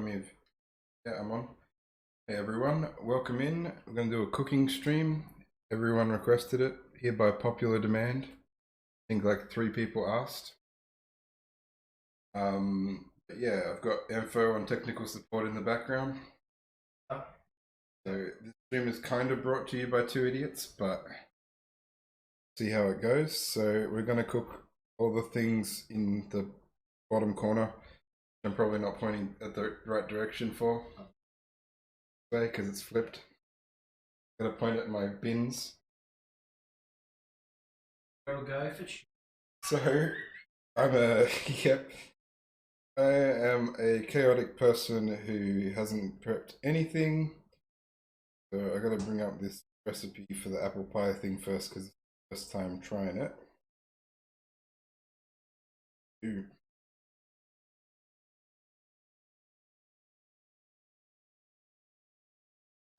me if... Yeah, I'm on. Hey everyone, welcome in. We're going to do a cooking stream. Everyone requested it here by popular demand. I think like 3 people asked. But yeah, I've got info on technical support in the background. So this stream is kind of brought to you by 2 idiots, but see how it goes. So we're going to cook all the things in the bottom corner. I'm probably not pointing at the right direction for because it's flipped. I'm going to point at my bins. Go for So I'm a yep. I am a chaotic person who hasn't prepped anything. So I gotta bring up this recipe for the apple pie thing first because it's the first time trying it. Ooh.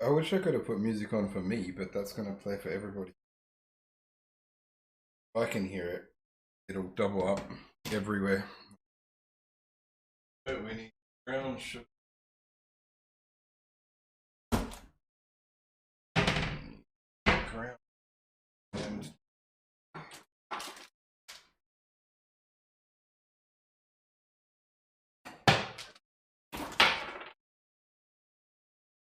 I wish I could have put music on for me, but that's gonna play for everybody. If I can hear it, it'll double up everywhere. So we need brown sugar. Ground and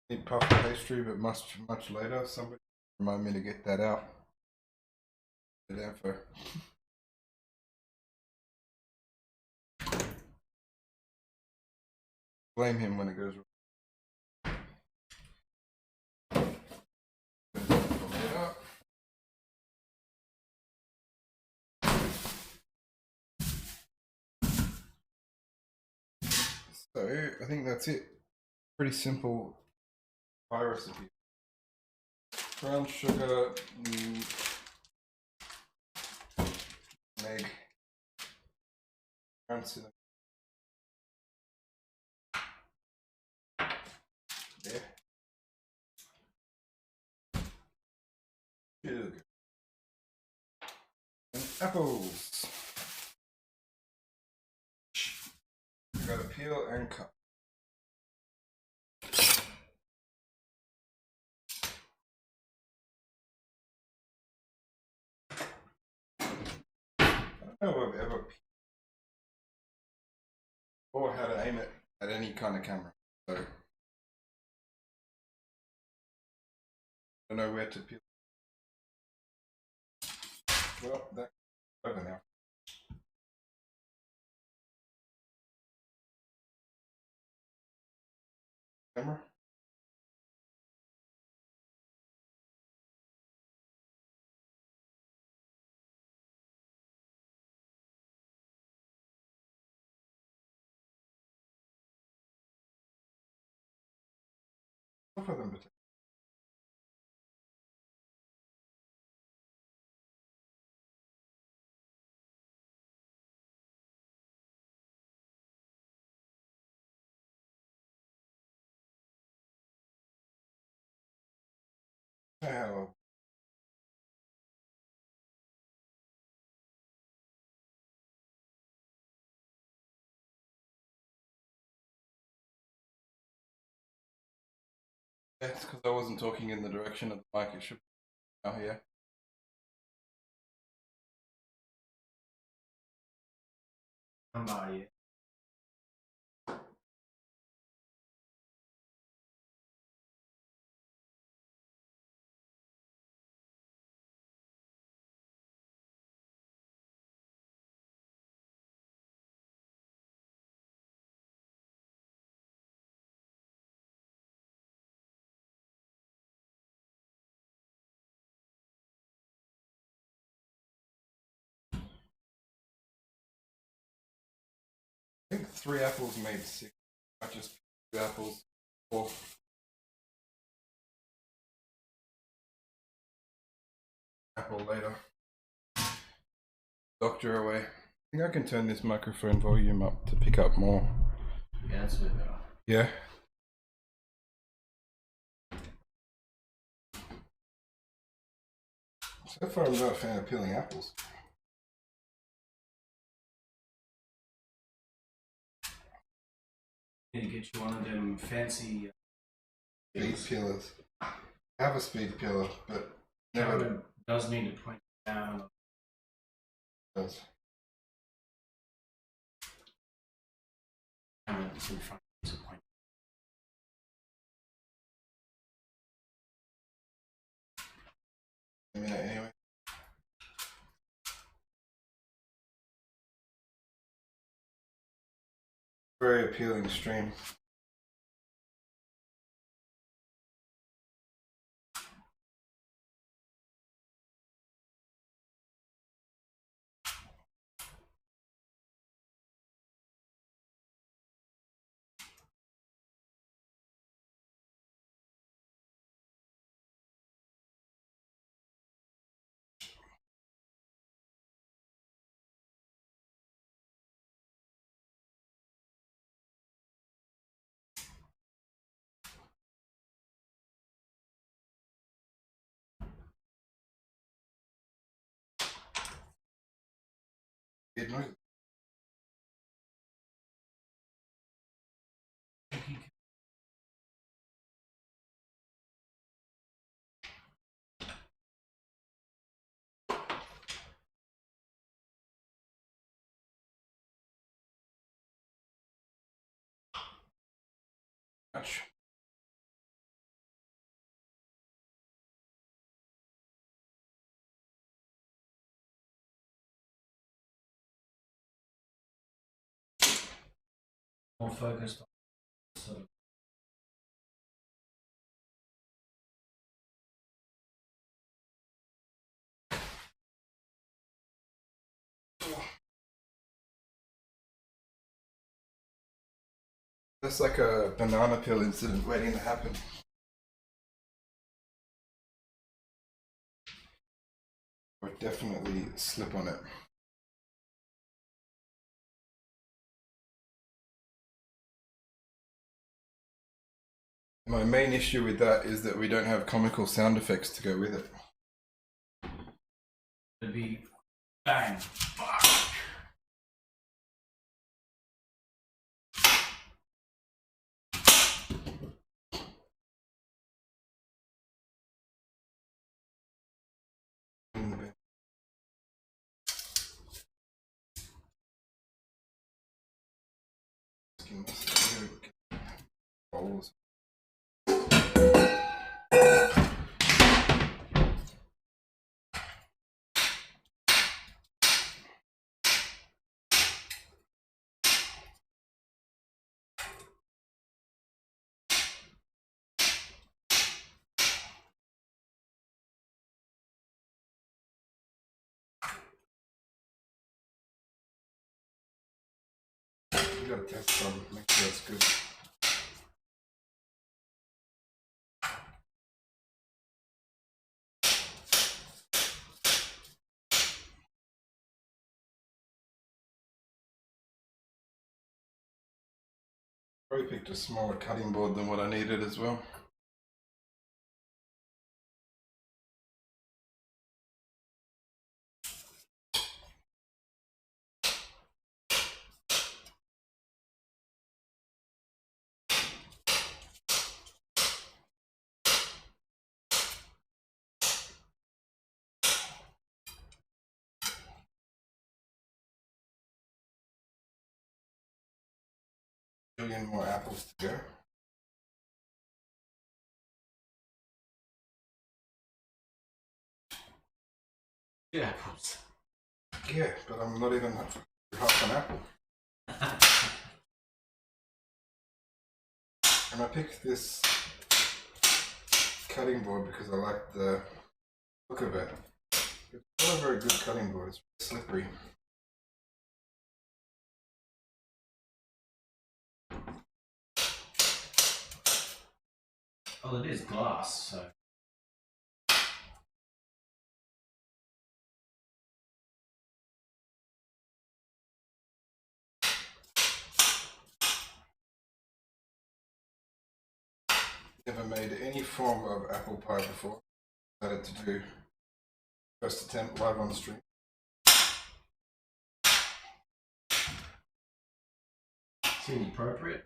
need puff pastry, but much later. Somebody remind me to get that out. The info. Blame him when it goes wrong. So I think that's it. Pretty simple pie recipe. Brown sugar, egg, ground cinnamon. There. Sugar. And apples. You gotta peel and cut. I don't know if I've ever peeled or how to aim it at any kind of camera. So I don't know where to peel. Well, that's over now. Camera. Both of them. Hell. That's because I wasn't talking in the direction of the mic. It should be now here. I'm by you. I think 3 apples made 6. Not just 2 apples. 4. Apple later. Doctor away. I think I can turn this microphone volume up to pick up more. Yeah, that's a bit better. Yeah. So far, I'm not a fan of peeling apples. Need to get you one of them fancy speed peelers. I have a speed peeler, but never Jared does need to point down. does. It's in front of the point. I mean, anyway. Very appealing stream. Good noise. Much. More focused on sort of. That's like a banana peel incident waiting to happen. Or definitely slip on it. My main issue with that is that we don't have comical sound effects to go with it. It'd be bang. Fuck. Bowls. You gotta test some, make sure it's good. Probably picked a smaller cutting board than what I needed as well. A billion more apples to go. Yeah, apples. Yeah, but I'm not even half an apple. And I picked this cutting board because I like the look of it. It's not a very good cutting board, it's slippery. Well, it is glass, so. Never made any form of apple pie before. Decided to do first attempt live on stream. Seems appropriate.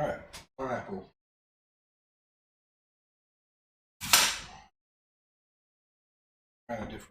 Alright, pineapple. Kind of different.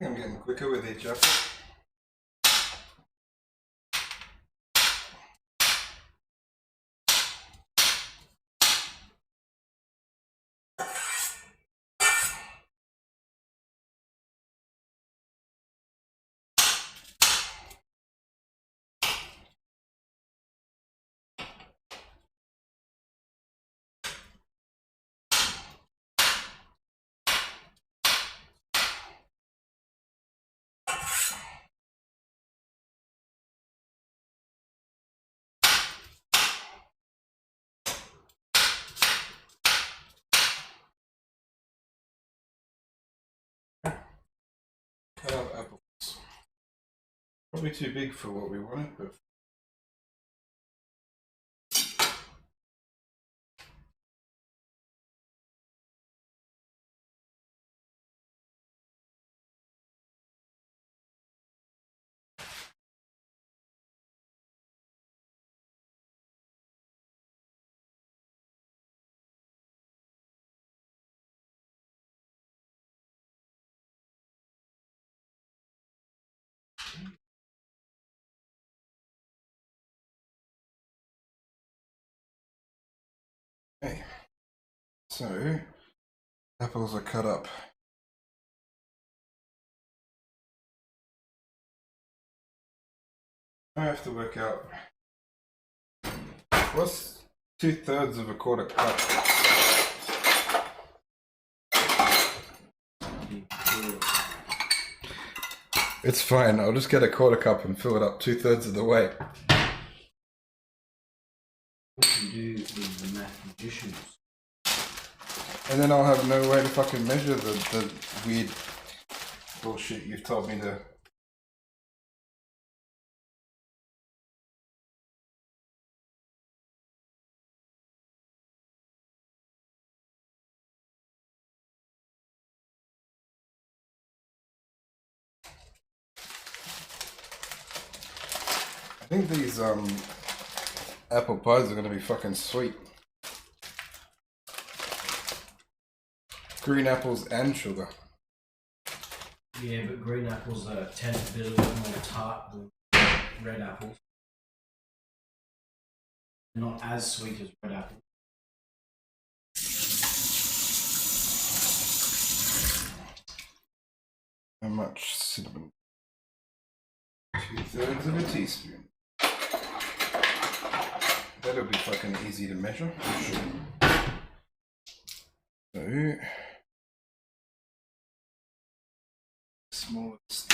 I'm getting quicker with each apple. Cut out apples. Probably too big for what we wanted, but okay. So apples are cut up. I have to work out what's 2/3 of a quarter cup. It's fine. I'll just get a quarter cup and fill it up 2/3 of the way. What you do is the mathematicians. And then I'll have no way to fucking measure the weird bullshit you've told me to. I think these apple pies are gonna be fucking sweet. Green apples and sugar. Yeah, but green apples tend to be a little bit more tart than red apples. Not as sweet as red apples. How much cinnamon? 2/3 of a teaspoon. That'll be fucking easy to measure. So, smallest.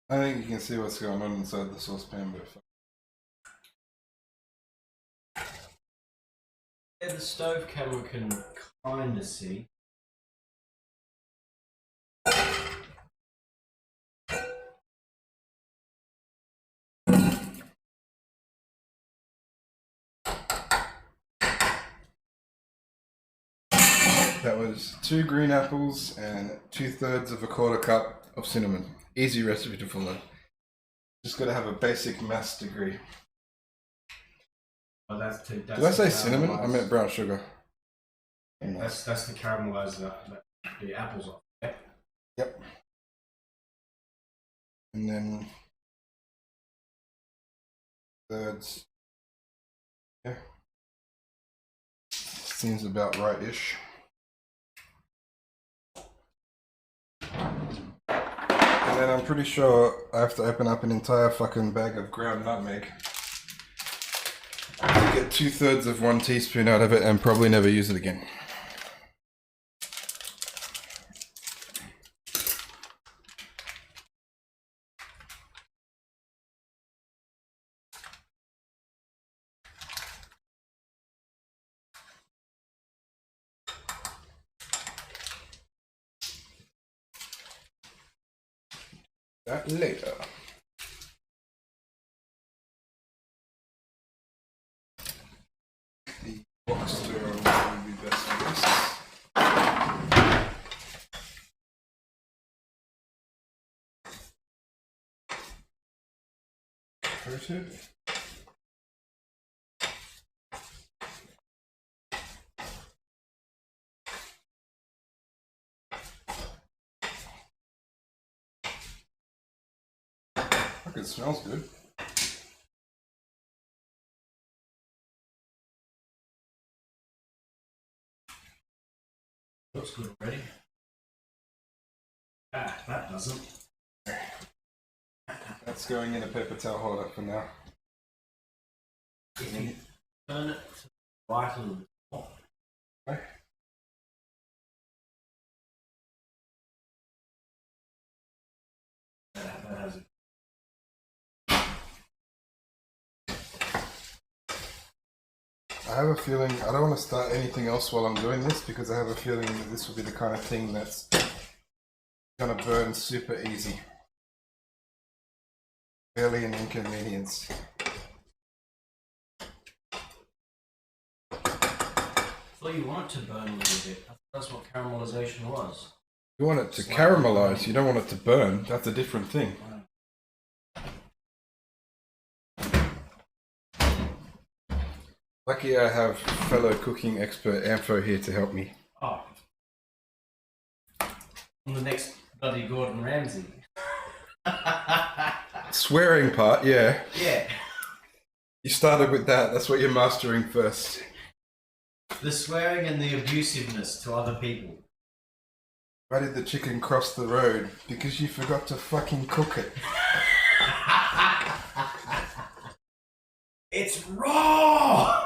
I think you can see what's going on inside the saucepan, but Yeah, the stove camera can kind of see. that was 2 green apples and 2/3 of a quarter cup of cinnamon. Easy recipe to follow. Just gotta have a basic maths degree. Oh, that's Did I say cinnamon? I meant brown sugar. That's the caramelize the apples off. Yeah? Yep. And then thirds. Yeah. Seems about right-ish. And then I'm pretty sure I have to open up an entire fucking bag of ground nutmeg to get 2/3 of 1 teaspoon out of it and probably never use it again. That later. The box stirrer will be best for this. Coated. Look, it smells good. Looks good already. Ah, that doesn't. That's going in a paper towel holder for now. If you turn it to the right a little more. Okay. That has it. I have a feeling I don't want to start anything else while I'm doing this because I have a feeling that this will be the kind of thing that's gonna burn super easy. Barely an inconvenience. So you want it to burn a little bit. That's what caramelization was. You want it to caramelize, you don't want it to burn. That's a different thing. Lucky I have fellow cooking expert Ampho here to help me. Oh. On the next bloody Gordon Ramsay. Swearing part, yeah. Yeah. You started with that, that's what you're mastering first. The swearing and the abusiveness to other people. Why did the chicken cross the road? Because you forgot to fucking cook it. It's raw!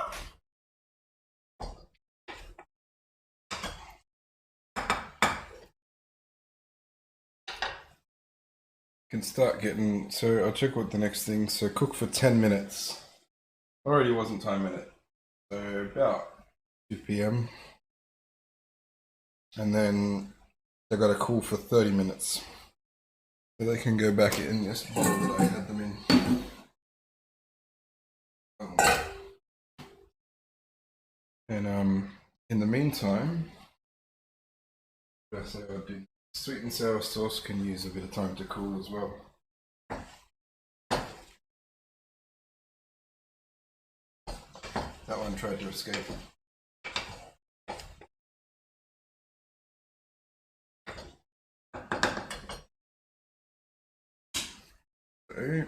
Can start getting, so I'll check what the next thing, so cook for 10 minutes. Already wasn't timing it. So about 2 p.m. And then they got to cool for 30 minutes. So they can go back in this bowl that I had them in. And in the meantime, I say I'll do sweet and sour sauce can use a bit of time to cool as well. That one tried to escape. So,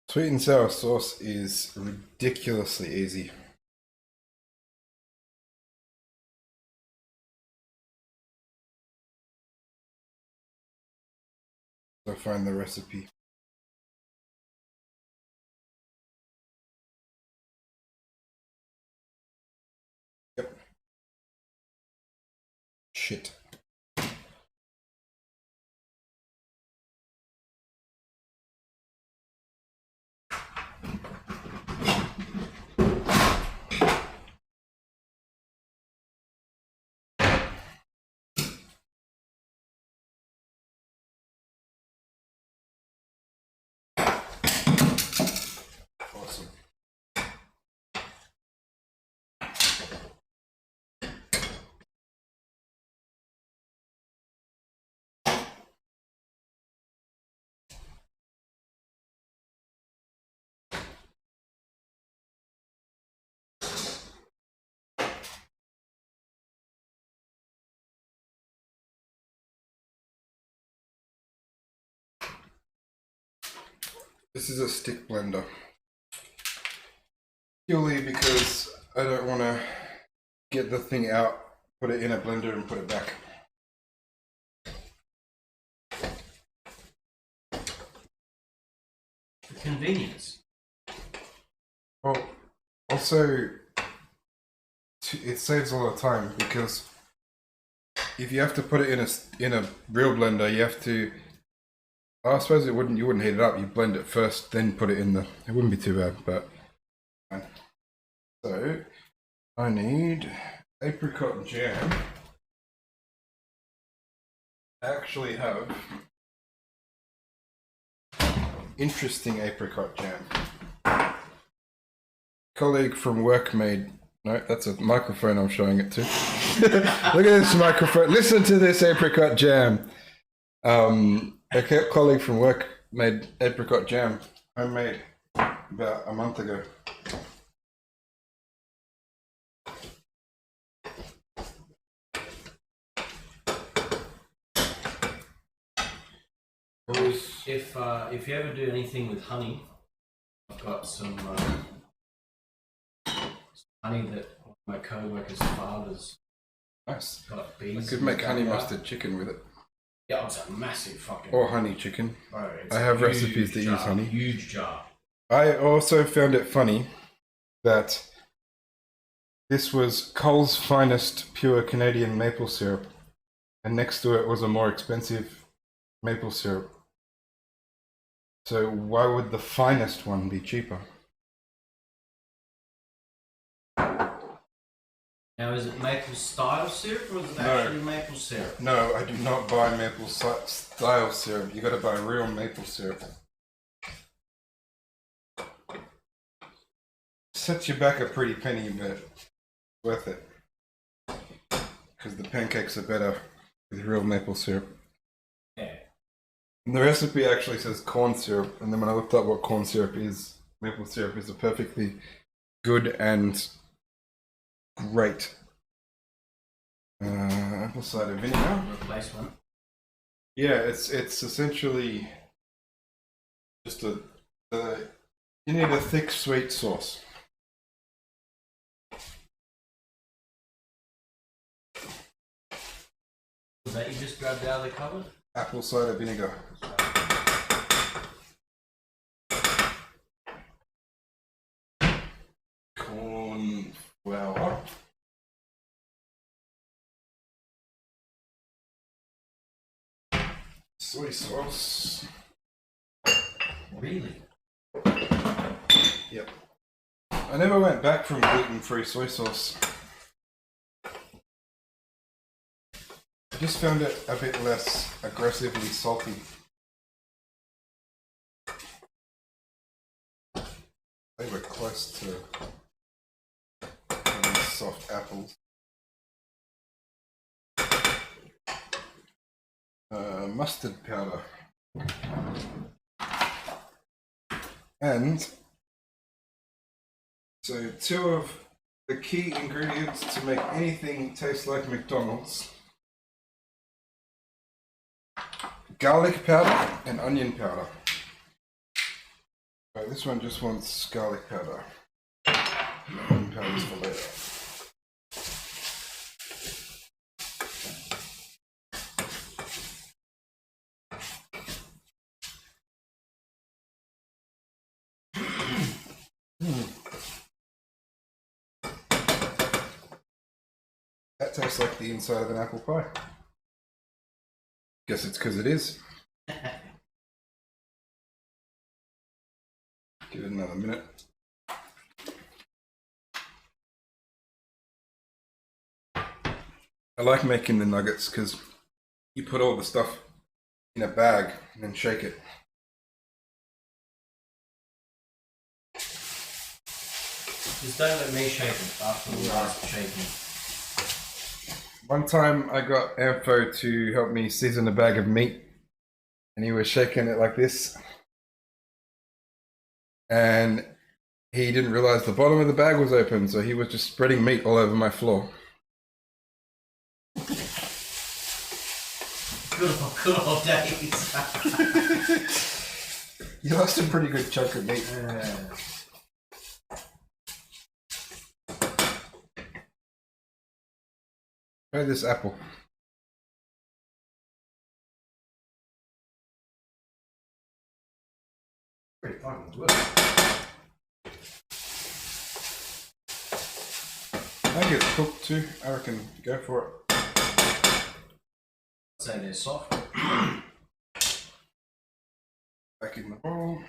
sweet and sour sauce is ridiculously easy. So find the recipe. Yep. Shit. Awesome. This is a stick blender. Purely because I don't want to get the thing out, put it in a blender and put it back. convenience. Well, also, it saves a lot of time because if you have to put it in a real blender, you have to. I suppose you wouldn't heat it up. You blend it first, then put it in the. It wouldn't be too bad, but. So, I need apricot jam. I actually have interesting apricot jam. Colleague from work made. No, that's a microphone I'm showing it to. Look at this microphone. Listen to this apricot jam. A colleague from work made apricot jam, homemade, about a month ago. If you ever do anything with honey, I've got some honey that one of my co-workers' fathers Nice. got bees. I could make honey mustard chicken with it. Yeah, it's a massive fucking. Or honey chicken. Bro, I have recipes that use honey. Huge jar. I also found it funny that this was Cole's finest pure Canadian maple syrup, and next to it was a more expensive maple syrup. So why would the finest one be cheaper? Now, is it maple style syrup or is it actually maple syrup? No, I do not buy maple style syrup. You got to buy real maple syrup. Sets you back a pretty penny, but worth it. Because the pancakes are better with real maple syrup. Yeah. And the recipe actually says corn syrup, and then when I looked up what corn syrup is, maple syrup is a perfectly good and great apple cider vinegar replacement. Yeah, it's essentially just you need a thick sweet sauce. Was that you just grabbed out of the cupboard? Apple cider vinegar. Corn flour. Soy sauce. Really? Yep. I never went back from gluten-free soy sauce. I just found it a bit less aggressively salty. They were close to having soft apples. Mustard powder. And so two of the key ingredients to make anything taste like McDonald's: garlic powder and onion powder. Right, this one just wants garlic powder. Onion powder's for later. That tastes like the inside of an apple pie. Guess it's because it is. Give it another minute. I like making the nuggets because you put all the stuff in a bag and then shake it. Just don't let me shake it after the last shaking. One time I got Ampho to help me season a bag of meat, and he was shaking it like this. And he didn't realize the bottom of the bag was open, so he was just spreading meat all over my floor. Good old days. You lost a pretty good chunk of meat. Try this apple. Pretty fucking good. I think it's cooked too. I reckon go for it. I'd say they're soft. Back in the bowl.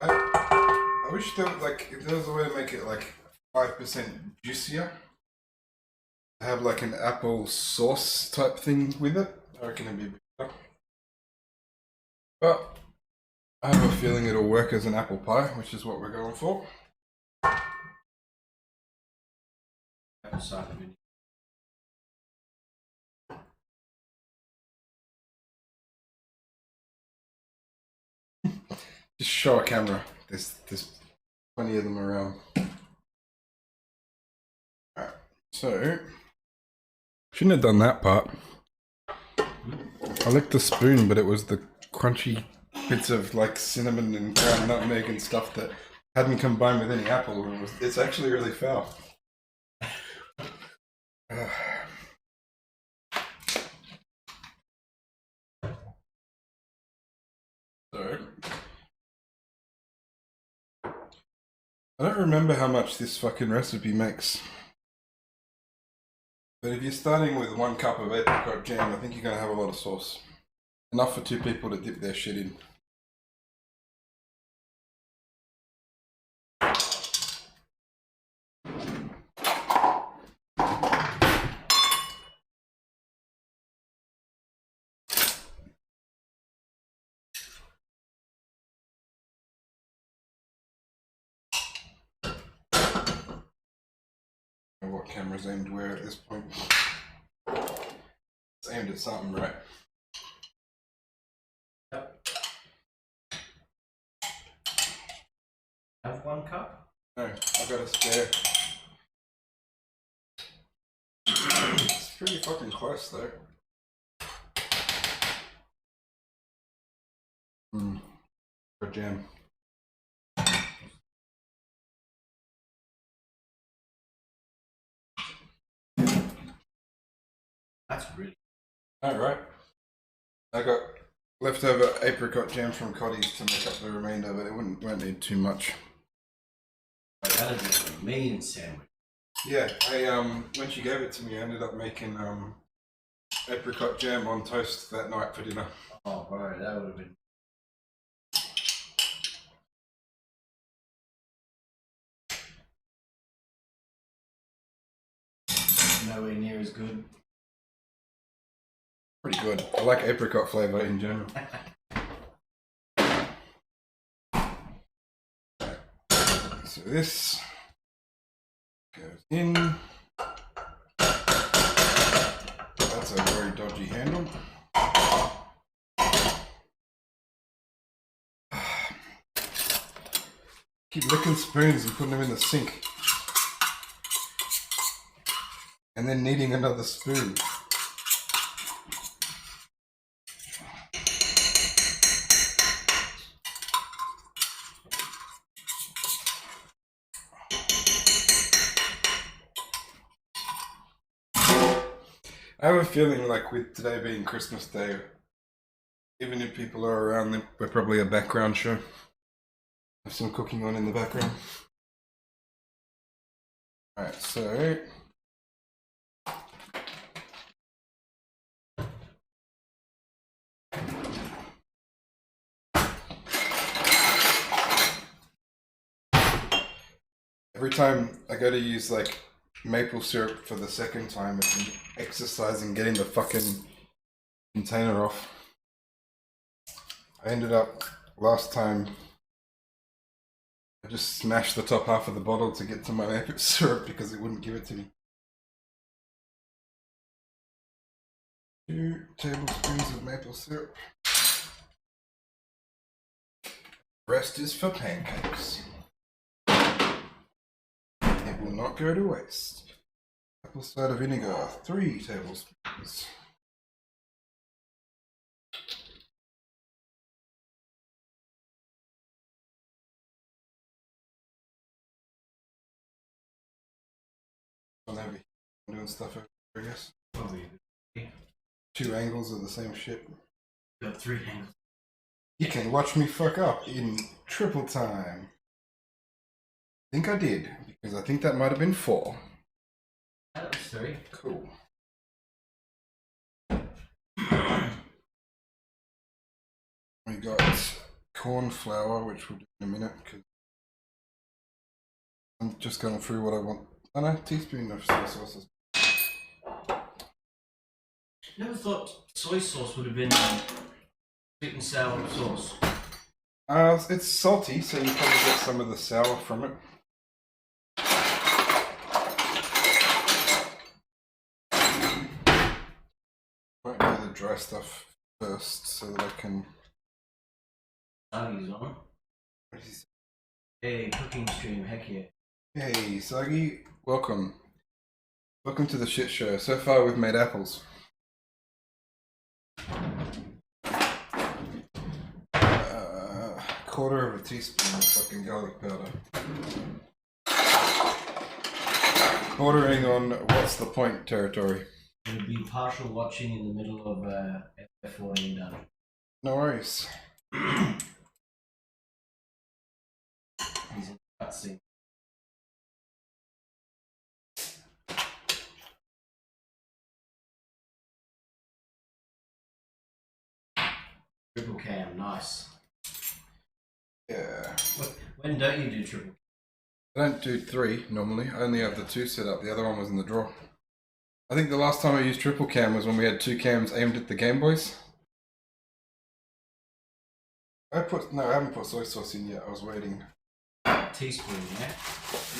I wish there was if there was a way to make it like 5% juicier. Have like an apple sauce type thing with it. I reckon it'd be better. But I have a feeling it'll work as an apple pie, which is what we're going for. Apple cider vinegar. Just show a camera. There's plenty of them around. Alright, so shouldn't have done that part. I licked the spoon, but it was the crunchy bits of like cinnamon and ground nutmeg and stuff that hadn't combined with any apple. It's actually really foul. So I don't remember how much this fucking recipe makes. But if you're starting with 1 cup of apricot jam, I think you're going to have a lot of sauce. Enough for 2 people to dip their shit in. What camera's aimed where at this point? It's aimed at something, right? Yep. Have 1 cup? No, I've got a spare. It's pretty fucking close though. For jam. That's really. Alright. I got leftover apricot jam from Coddy's to make up the remainder, but it won't need too much. That'd be a mean sandwich. Yeah, when she gave it to me, I ended up making apricot jam on toast that night for dinner. Oh, bro, that would have been. Nowhere near as good. Pretty good. I like apricot flavour in general. So this goes in. That's a very dodgy handle. Keep licking spoons and putting them in the sink. And then needing another spoon. I have a feeling like with today being Christmas Day, even if people are around, we're probably a background show. Have some cooking on in the background. Alright, so every time I go to use like maple syrup for the second time, it's an exercise in getting the fucking container off. I ended up last time, I just smashed the top half of the bottle to get to my maple syrup because it wouldn't give it to me. 2 tablespoons of maple syrup. Rest is for pancakes. It will not go to waste. Apple cider vinegar, 3 tablespoons. doing stuff over here, I guess. Probably. 2 angles of the same shit. Got 3 angles. You can watch me fuck up in triple time. I think I did, because I think that might have been 4. That was 3. Cool. We got corn flour, which we'll do in a minute, because I'm just going through what I want. Oh no, teaspoon of soy sauce. Never thought soy sauce would have been sweet and sour sauce. It's salty, so you probably get some of the sour from it. Might do the dry stuff first, so that I can. Soggy's on. What is Hey, cooking stream, heck yeah. Hey, Soggy, welcome. Welcome to the shit show. So far, we've made apples. Quarter of a teaspoon of fucking garlic powder. Bordering on what's the point territory. It would be partial watching in the middle of F14 done. No worries. He's in the cutscene. Triple cam, nice. Yeah. When don't you do triple? I don't do 3 normally. I only have the 2 set up. The other one was in the drawer. I think the last time I used triple cam was when we had 2 cams aimed at the Game Boys. I haven't put soy sauce in yet. I was waiting. Teaspoon, yeah?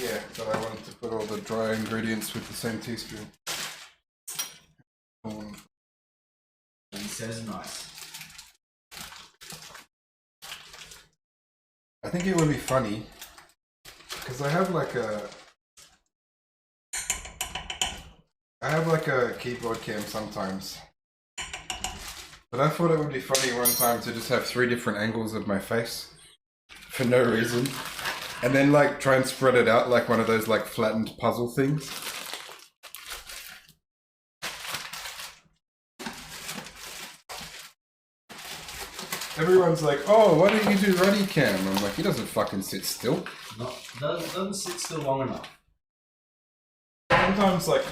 Yeah, but I wanted to put all the dry ingredients with the same teaspoon. He says nice. I think it would be funny because I have like a keyboard cam sometimes, but I thought it would be funny one time to just have 3 different angles of my face for no reason, and then like try and spread it out like one of those like flattened puzzle things. Everyone's like, oh, why don't you do Ruddy Cam? I'm like, he doesn't fucking sit still. No, doesn't sit still long enough. Sometimes, like,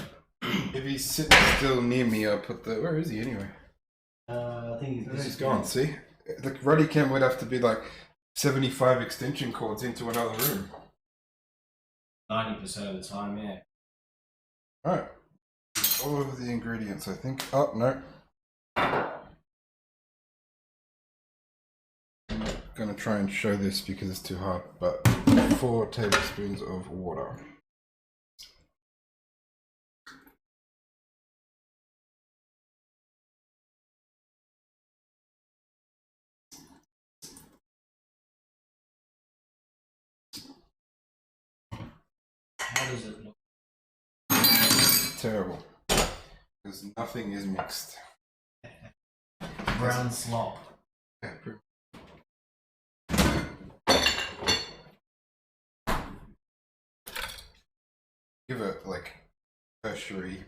if he's sitting still near me, I put the... Where is he anyway? I think He's gone, see? The Ruddy Cam would have to be like 75 extension cords into another room. 90% of the time, yeah. Alright. All of the ingredients, I think. Oh, no. Going to try and show this because it's too hard, but 4 tablespoons of water. How does it look? Terrible. Because nothing is mixed. Brown slop. Yeah, give it like tertiary,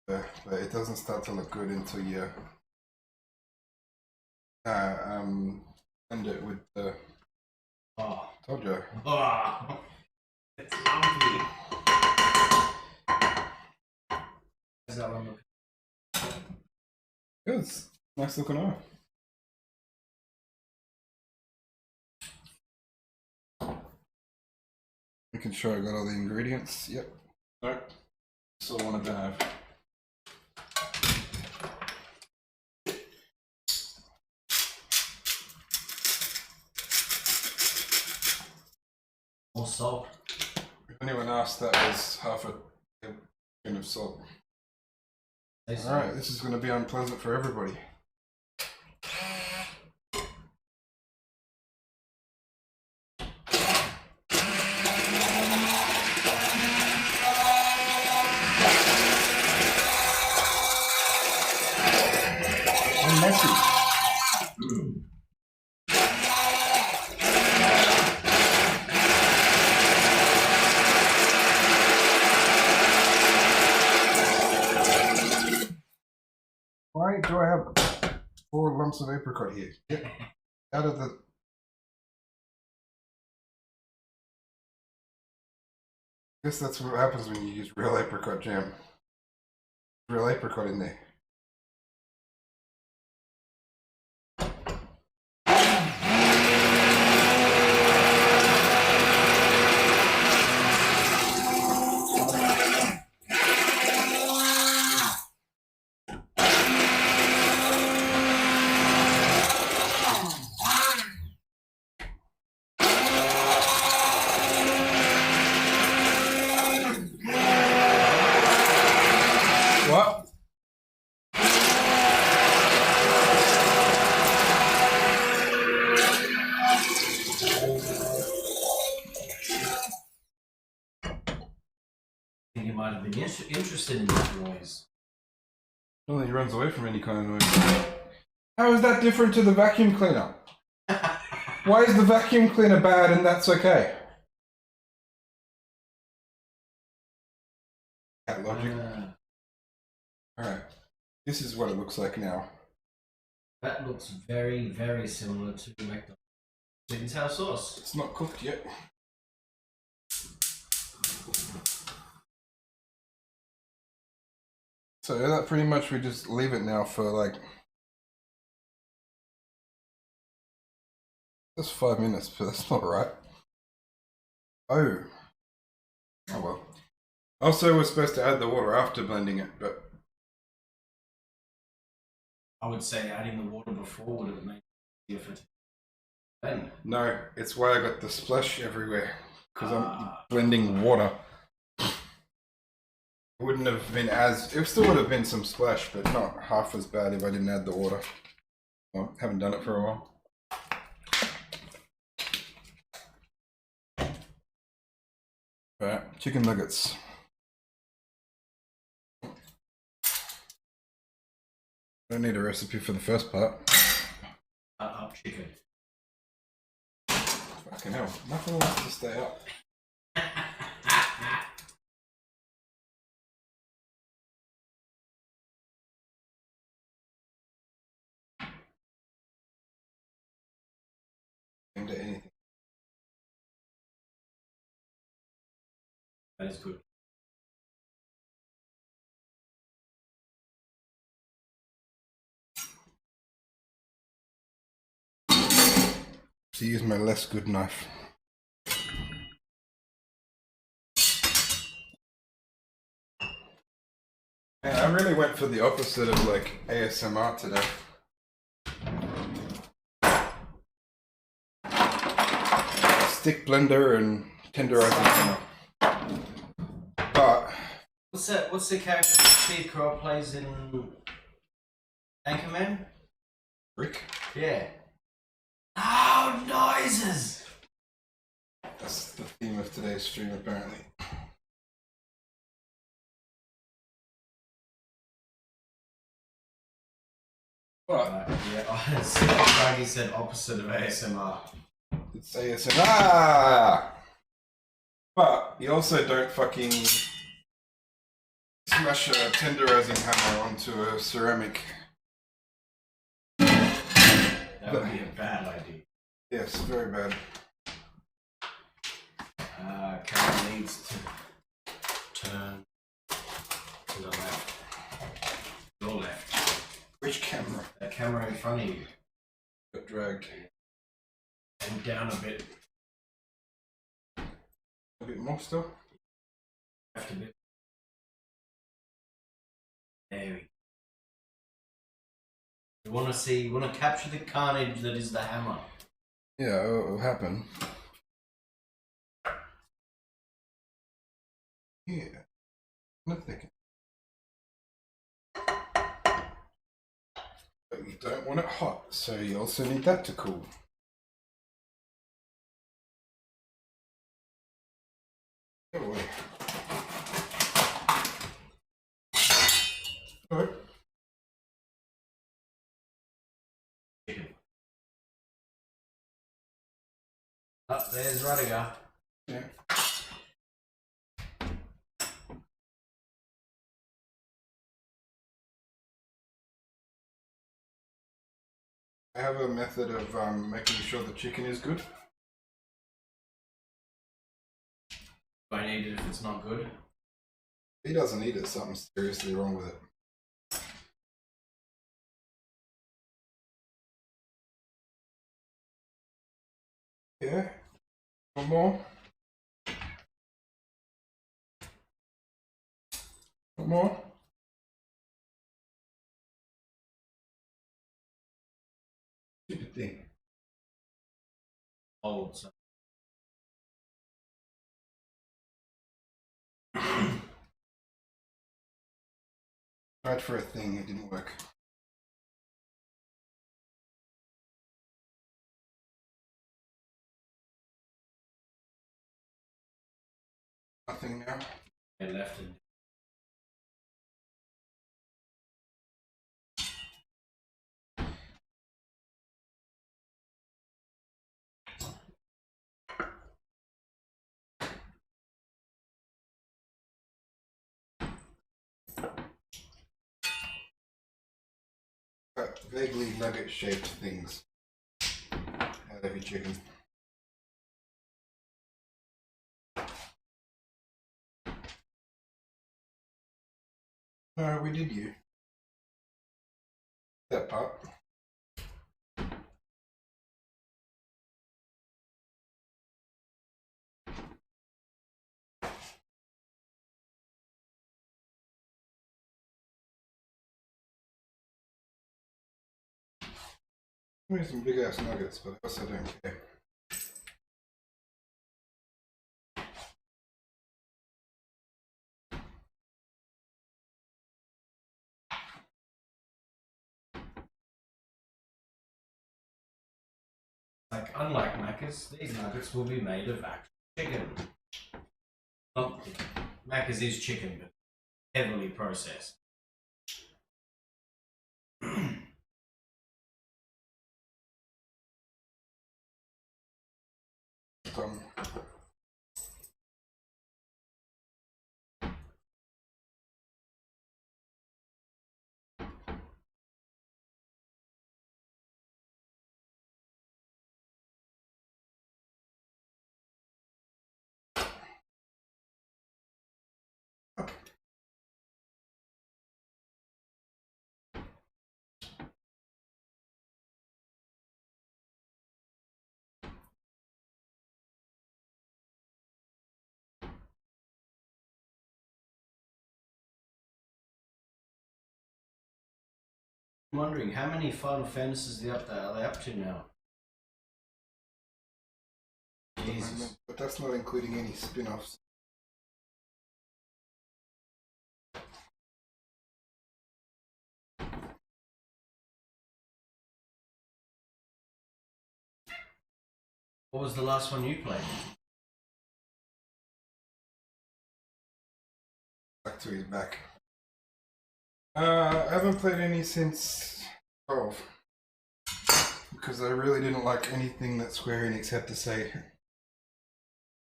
but it doesn't start to look good until you blend it with the. Oh. Told you. Oh. It's lovely. How's that one look? Good. Nice looking eye. Making sure I got all the ingredients. Yep. Nope. That's all I wanted to have. More salt. If anyone asked, that was half a tablespoon of salt. Alright, this is going to be unpleasant for everybody. And messy. do I have 4 lumps of apricot here? Get out of the... I guess that's what happens when you use real apricot jam. Real apricot in there. What? I think you might have been interested in that noise. Well, he runs away from any kind of noise. How is that different to the vacuum cleaner? Why is the vacuum cleaner bad and that's okay? That logic. Alright. This is what it looks like now. That looks very, very similar to McDonald's sweet and sour sauce. It's not cooked yet. So that pretty much we just leave it now for like just 5 minutes, but that's not right. Oh well. Also, we're supposed to add the water after blending it, but I would say adding the water before would have made a difference. Then no, it's why I got the splash everywhere because I'm blending water. It wouldn't have been as, it still would have been some splash, but not half as bad if I didn't add the water. Well, haven't done it for a while. Right, chicken nuggets. Don't need a recipe for the first part. up chicken. Fucking hell, nothing wants to stay up. Into anything. That is good. To use my less good knife. Yeah, I really went for the opposite of like ASMR today. Stick blender and tenderizer. But What's the character Steve Carell plays in Anchorman? Rick? Yeah. Oh, noises! That's the theme of today's stream, apparently. What? Yeah, Craigie said opposite of ASMR. It's ASMR! But you also don't fucking smash a tenderizing hammer onto a ceramic. That would be a bad idea. Yes, very bad. Camera needs to turn to the left. Your left. Which camera? That camera in front of you. Got dragged. And down a bit. A bit more still? Left a bit. There we go. You want to capture the carnage that is the hammer. Yeah, it'll happen. Yeah. Nothing. But you don't want it hot, so you also need that to cool. Go away. Alright. Oh, there's Rudiger. Yeah. I have a method of making sure the chicken is good. Do I need it if it's not good? If he doesn't eat it, something's seriously wrong with it. Yeah. One more. One more. Stupid thing. Old. So. Tried for a thing, it didn't work. Nothing now. I left it. Got vaguely nugget-shaped things out of your chicken. No, we did you. That part. Give me some big ass nuggets, but I also don't care. Like, unlike Macca's, these nuggets will be made of actual chicken. Macca's is chicken, but heavily processed. Um, I'm wondering how many Final Fantasies are they up to now? Jesus. but that's not including any spin-offs. What was the last one you played? Back to his back. I haven't played any since 12. Because I really didn't like anything that Square Enix had to say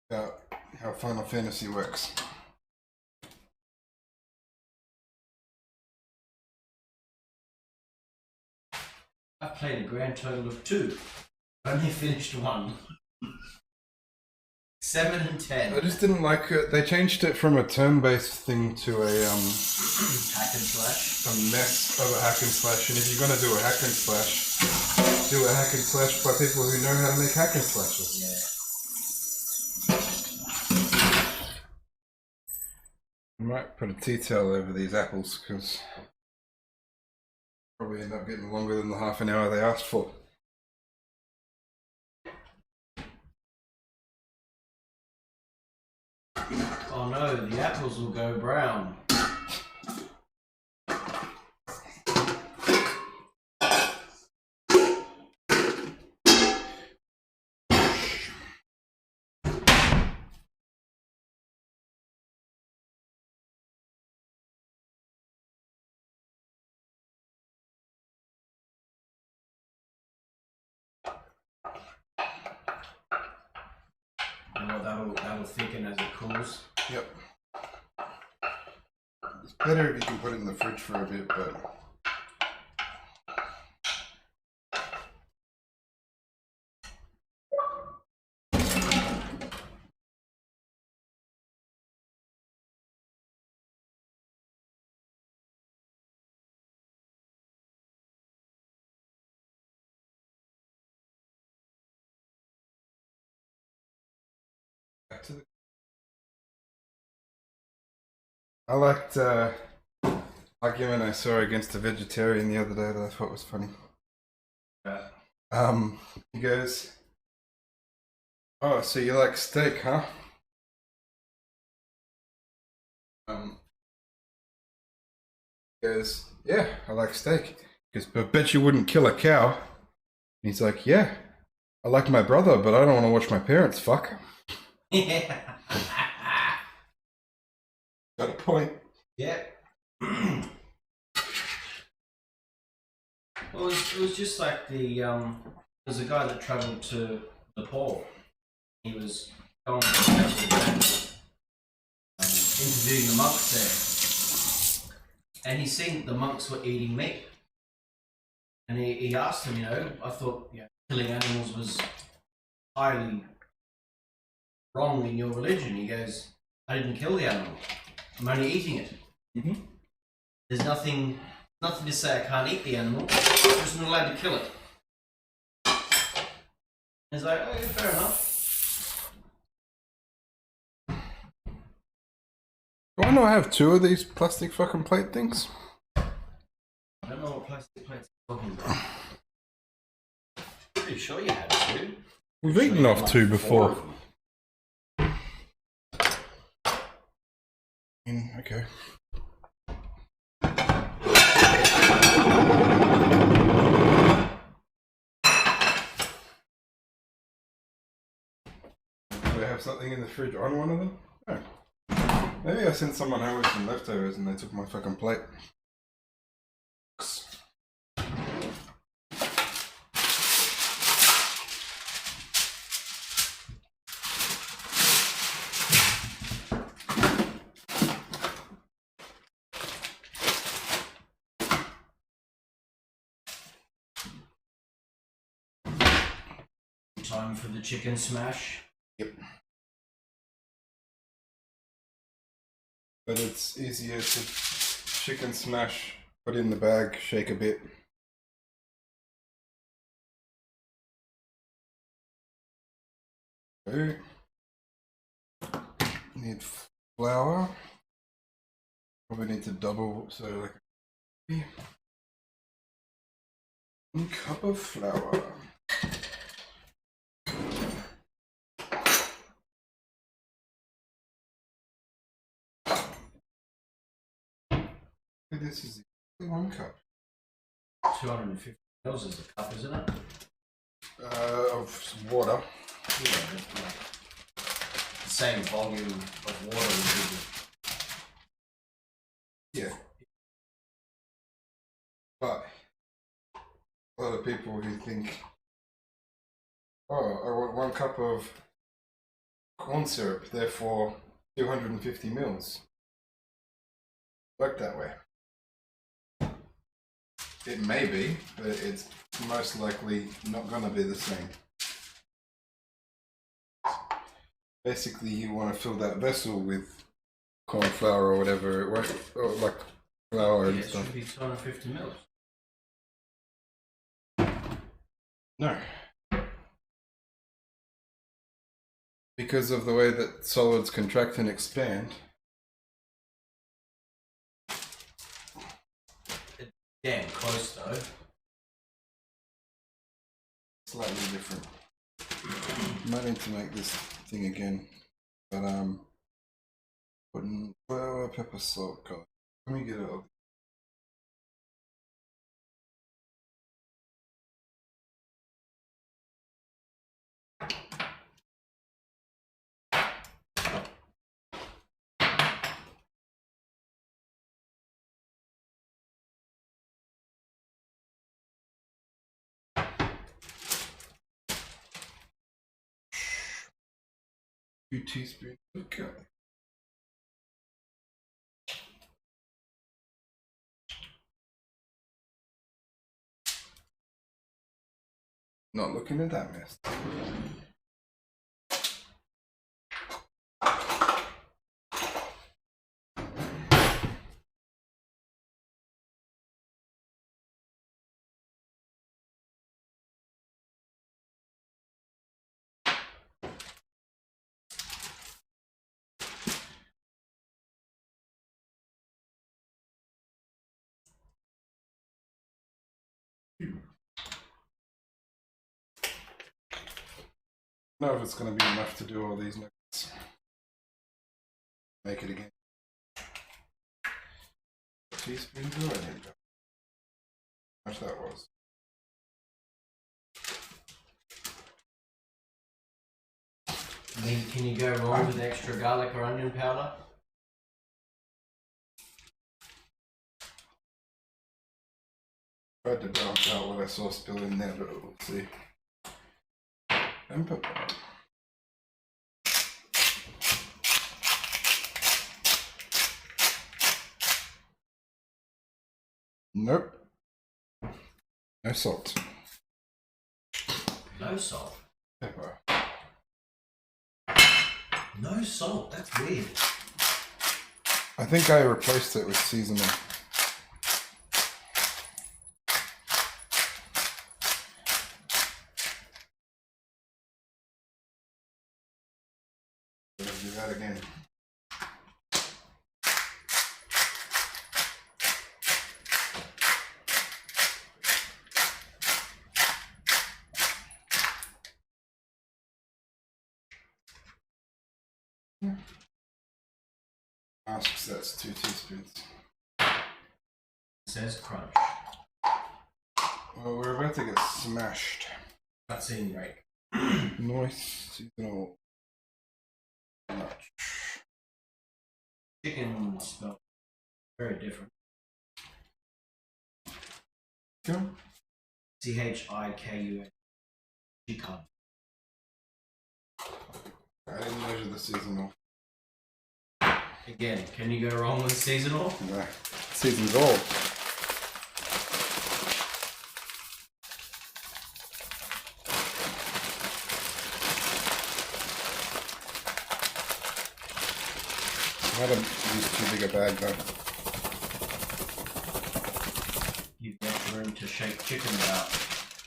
about how Final Fantasy works. I've played a grand total of 2. Only finished 1. 7 and 10. I just didn't like it. They changed it from a turn-based thing to a Hack and slash. a mess of a hack and slash. And if you're gonna do a hack and slash, do a hack and slash by people who know how to make hack and slashes. Yeah. I might put a tea towel over these apples because probably end up getting longer than the half an hour they asked for. Oh no, the apples will go brown. You know, that'll thicken as it cools. Yep. It's better if you can put it in the fridge for a bit, but to the. I liked argument I saw against a vegetarian the other day that I thought was funny. He goes, "Oh, so you like steak, huh?" He goes, "Yeah, I like steak." He goes, "But I bet you wouldn't kill a cow." And he's like, "Yeah, I like my brother, but I don't want to watch my parents fuck." Yeah. Got a point. Yeah. Well, it was just like there's a guy that travelled to Nepal. He was going to interviewing the monks there, and he seen the monks were eating meat, and he asked them, I thought killing animals was highly wrong in your religion. He goes, I didn't kill the animal. I'm only eating it. Mm-hmm. There's nothing to say I can't eat the animal. I'm just not allowed to kill it. He's like, oh, yeah, fair enough. Why not have two of these plastic fucking plate things? I don't know what plastic plates are talking about. Pretty sure you had two. We've eaten off two before. Okay. Do they have something in the fridge on one of them? No. Maybe I sent someone home with some leftovers and they took my fucking plate. Time for the chicken smash. Yep. But it's easier to chicken smash, put in the bag, shake a bit. Okay. Need flour. Probably need to double, so like 1 cup of flour. This is 1 cup. 250 mils is the cup, isn't it? Of water. Yeah, like the same volume of water would be. Yeah. But a lot of people who think, oh, I want 1 cup of corn syrup, therefore 250 mils. Work that way. It may be, but it's most likely not going to be the same. Basically, you want to fill that vessel with corn flour or whatever it won't, or like flour and It stuff. should be 250 mils. No. Because of the way that solids contract and expand. Damn close though. Slightly different. Might need to make this thing again. But putting flour, pepper, salt, garlic. Let me get it up. Two teaspoons of garlic. Not looking at that mess. I don't know if it's going to be enough to do all these nuggets. Make it again. A teaspoon do I need? How much that was? I mean, can you go wrong with extra garlic or onion powder? Tried to balance out what I saw spill in there, but we'll see. And pepper. Nope. No salt. No salt. Pepper. No salt. That's weird. I think I replaced it with seasoning. Let's do that again. Asks that's 2 teaspoons. It says crunch. Well, we're about to get smashed. That's in break. Nice seasonal. Much. Chicken smell very different. Go. CHIKUN. Chicken. I didn't measure the seasonal. Again, can you go wrong with seasonal? Nah, season's all. I might have used too big a bag though. You've got room to shake chicken about.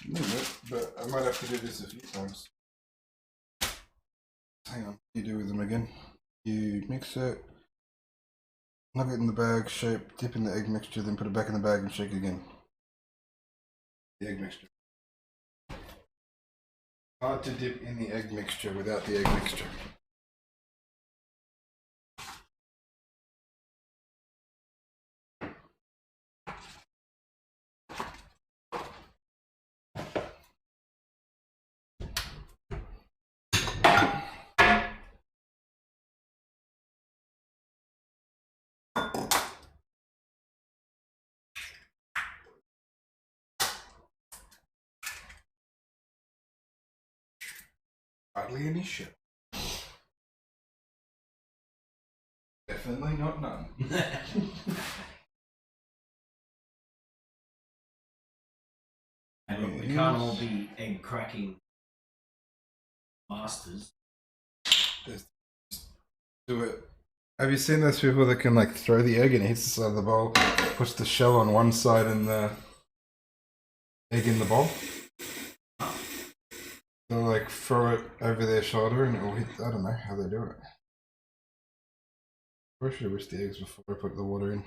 A little bit, but I might have to do this a few times. Hang on, you do with them again. You mix it, nugget in the bag, shape, dip in the egg mixture, then put it back in the bag and shake it again. The egg mixture. Hard to dip in the egg mixture without the egg mixture. Hardly any shit. Definitely not none. And look, we can't all be egg cracking masters. Just do it. Have you seen those people that can like throw the egg and it hits the side of the bowl, puts the shell on one side and the egg in the bowl? They'll like throw it over their shoulder and it'll hit. I don't know how they do it. I should have whisked the eggs before I put the water in.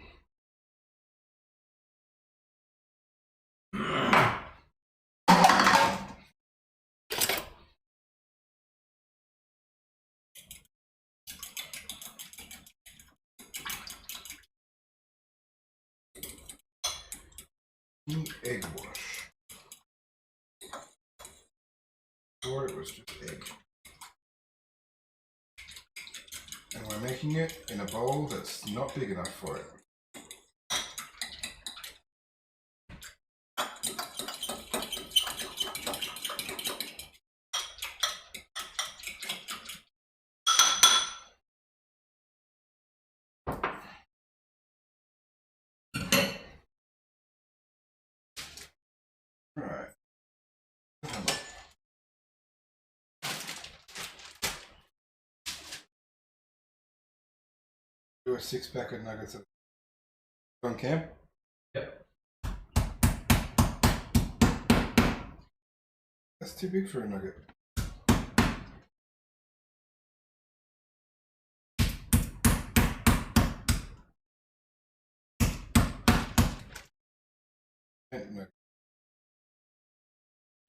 Egg wash. Or it was just egg. And we're making it in a bowl that's not big enough for it. Alright. Do a 6-pack of nuggets on camp? Yep. That's too big for a nugget.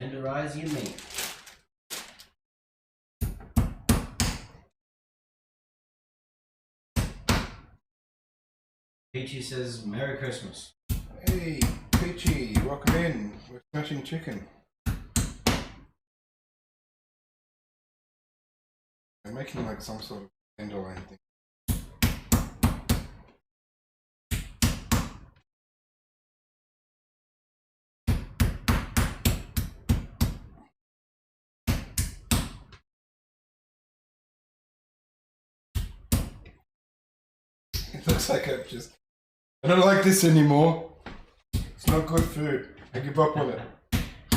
Tenderize your meat. Peachy says, Merry Christmas. Hey, Peachy, welcome in. We're smashing chicken. We're making like some sort of tenderloin thing. It looks like I don't like this anymore. It's not good food. I give up on it.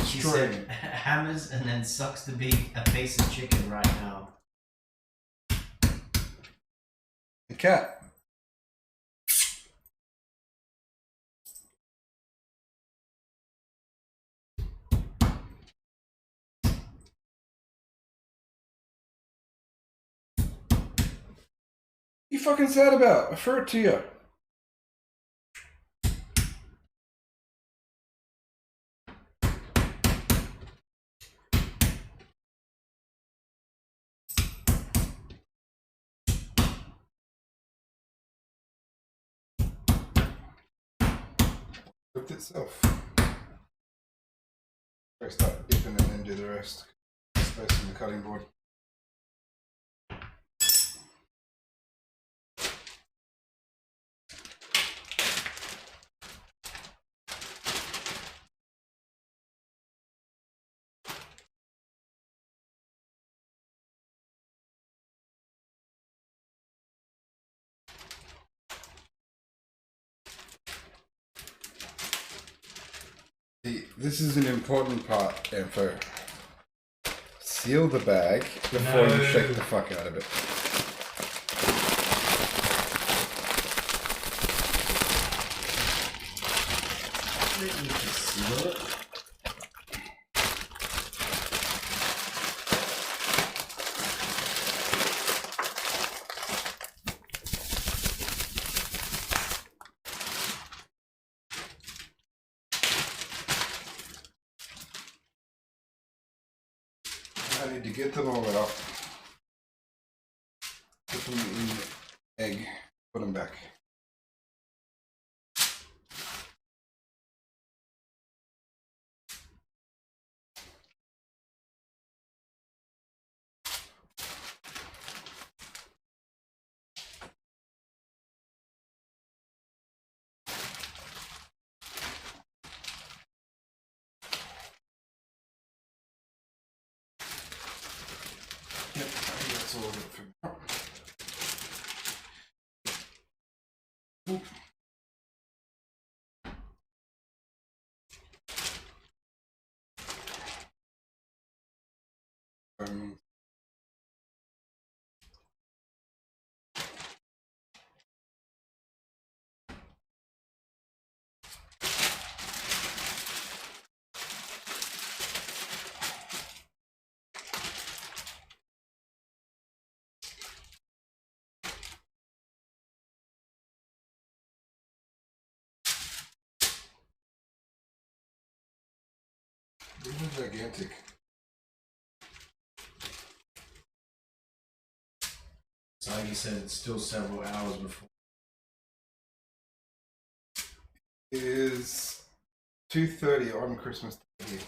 She Destroying said, it. hammers and then sucks to be a piece of chicken right now. The cat. You fucking sad about? I threw it to you. Cooked itself. I start dipping and then do the rest. Space on the cutting board. This is an important part, info. Seal the bag before you shake the fuck out of it. You can seal it. I need to get them all out. Put them in the egg. Put them back. Yep, I think that's all of it for now. Oop. Um, these are gigantic. So like you said, it's still several hours before. It is 2:30 on Christmas Day here.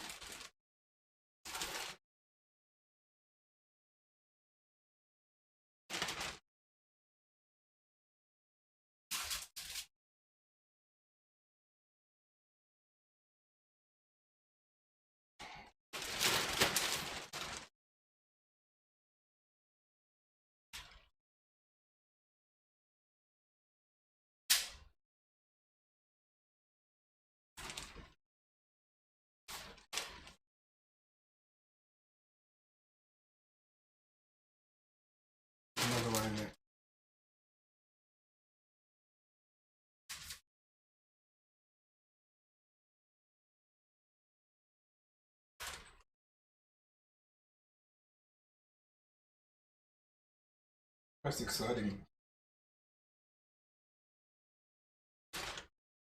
Another one in there. That's exciting.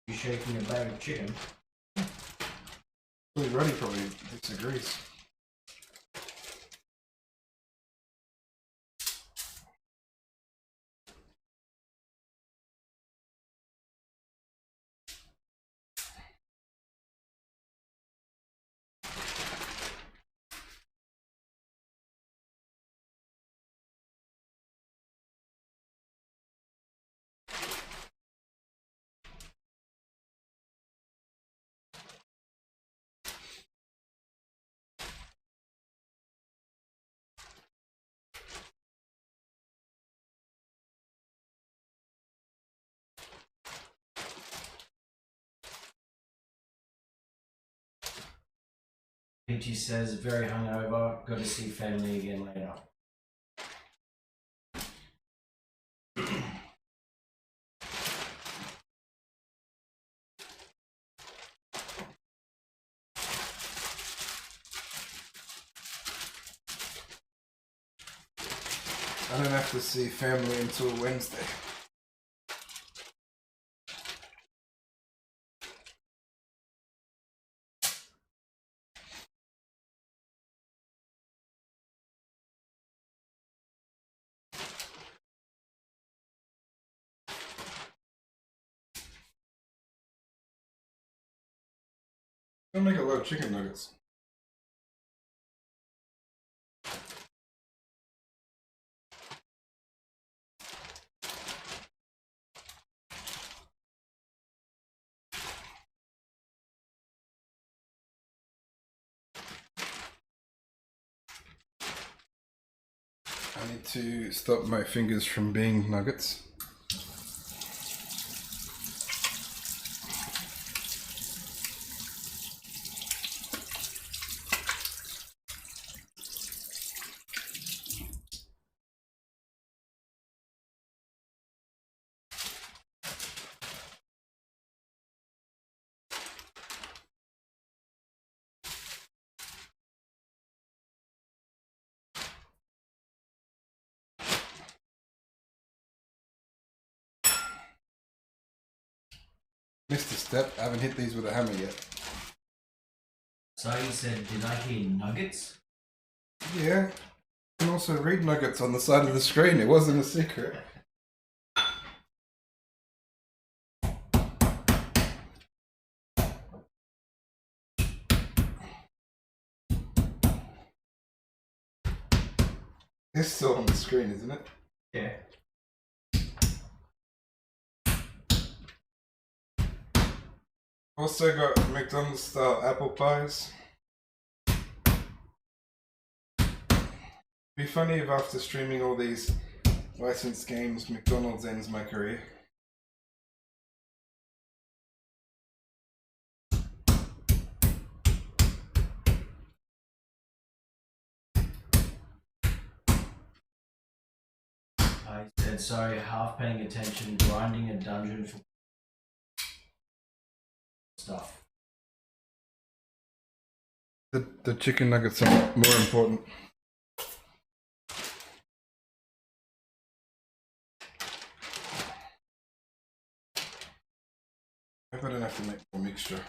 You shaking a bag of chicken. Roddy probably disagrees. Peachy says, very hungover, got to see family again later. I don't have to see family until Wednesday. I'll make a lot of chicken nuggets. I need to stop my fingers from being nuggets. Missed a step. I haven't hit these with a hammer yet. So he said, did I hear nuggets? Yeah. You can also read nuggets on the side of the screen. It wasn't a secret. It's still on the screen, isn't it? Yeah. Also got McDonald's style apple pies. Be funny if after streaming all these licensed games, McDonald's ends my career. I said, sorry, half paying attention, grinding a dungeon for stuff. The chicken nuggets are more important. I hope I don't have to make more mixture.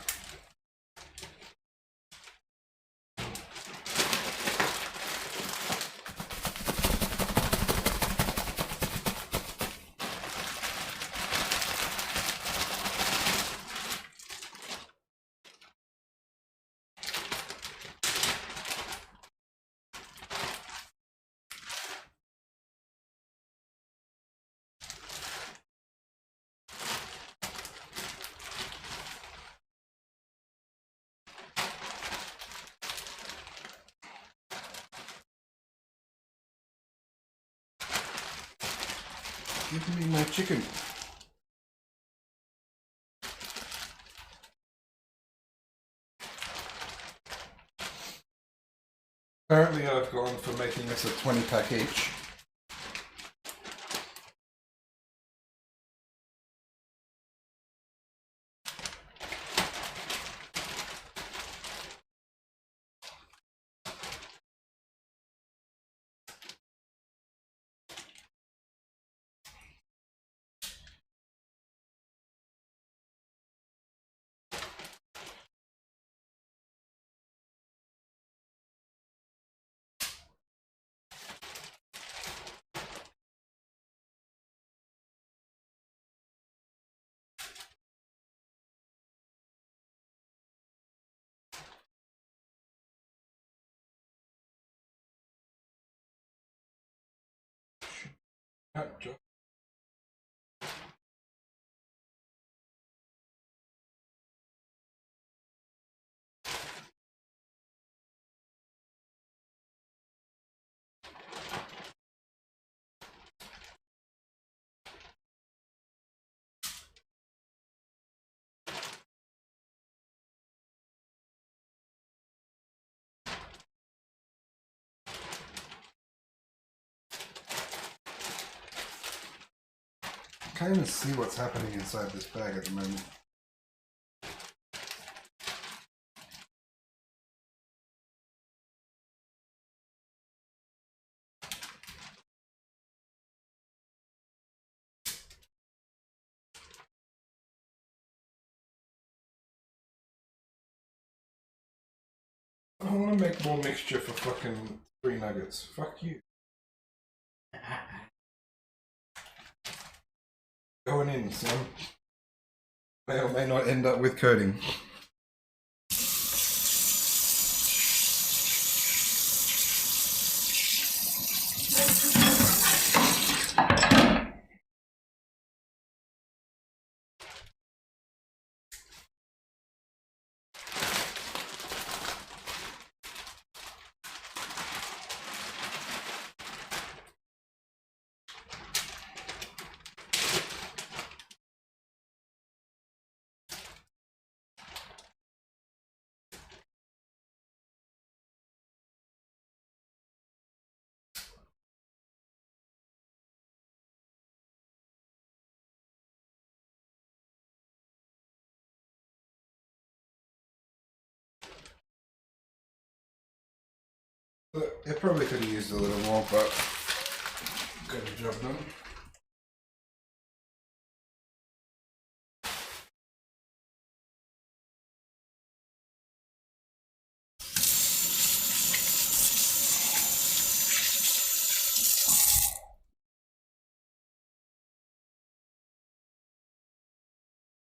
Give me my chicken. Apparently I've gone for making this a 20-pack each. Yep, can't even see what's happening inside this bag at the moment. I don't want to make more mixture for fucking 3 nuggets. Fuck you. Going in, son. May or may not end up with coating. It probably could have used a little more, but got the job done.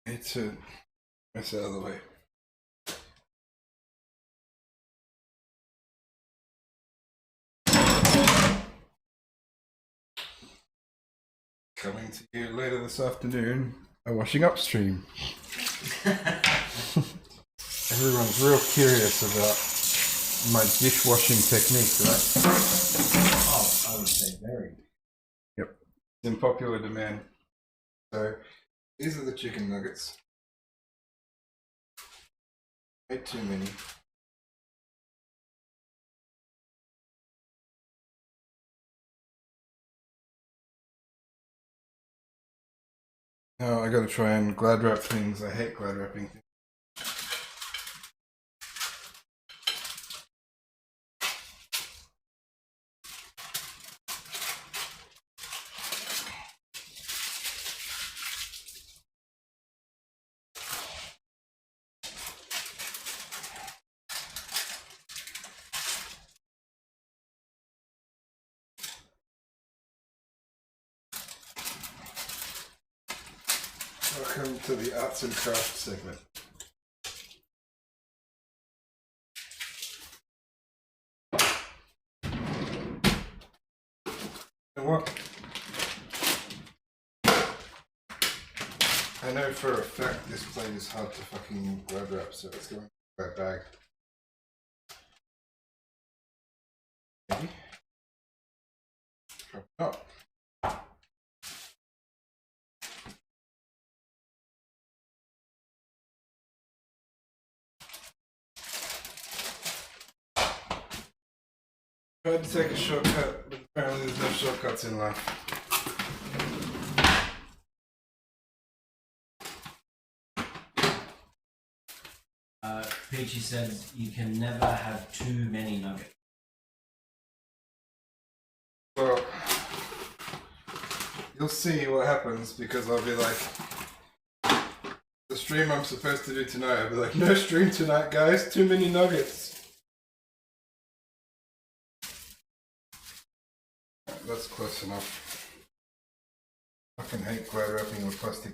It's a mess out of the way. Coming to you later this afternoon, a washing up stream. Everyone's real curious about my dishwashing technique, right? Oh, I would say very. Yep. It's in popular demand. So these are the chicken nuggets. Made too many. Now I gotta try and glad wrap things. I hate glad wrapping things. Welcome to the arts and crafts segment. You know what? I know for a fact this plate is hard to fucking glad wrap, so it's going to my bag. Maybe. Drop it up. Tried to take a shortcut, but apparently there's no shortcuts in life. Peachy says you can never have too many nuggets. Well, you'll see what happens because I'll be like, the stream I'm supposed to do tonight, I'll be like, no stream tonight, guys, too many nuggets. That's close enough. I fucking hate glad wrapping with plastic.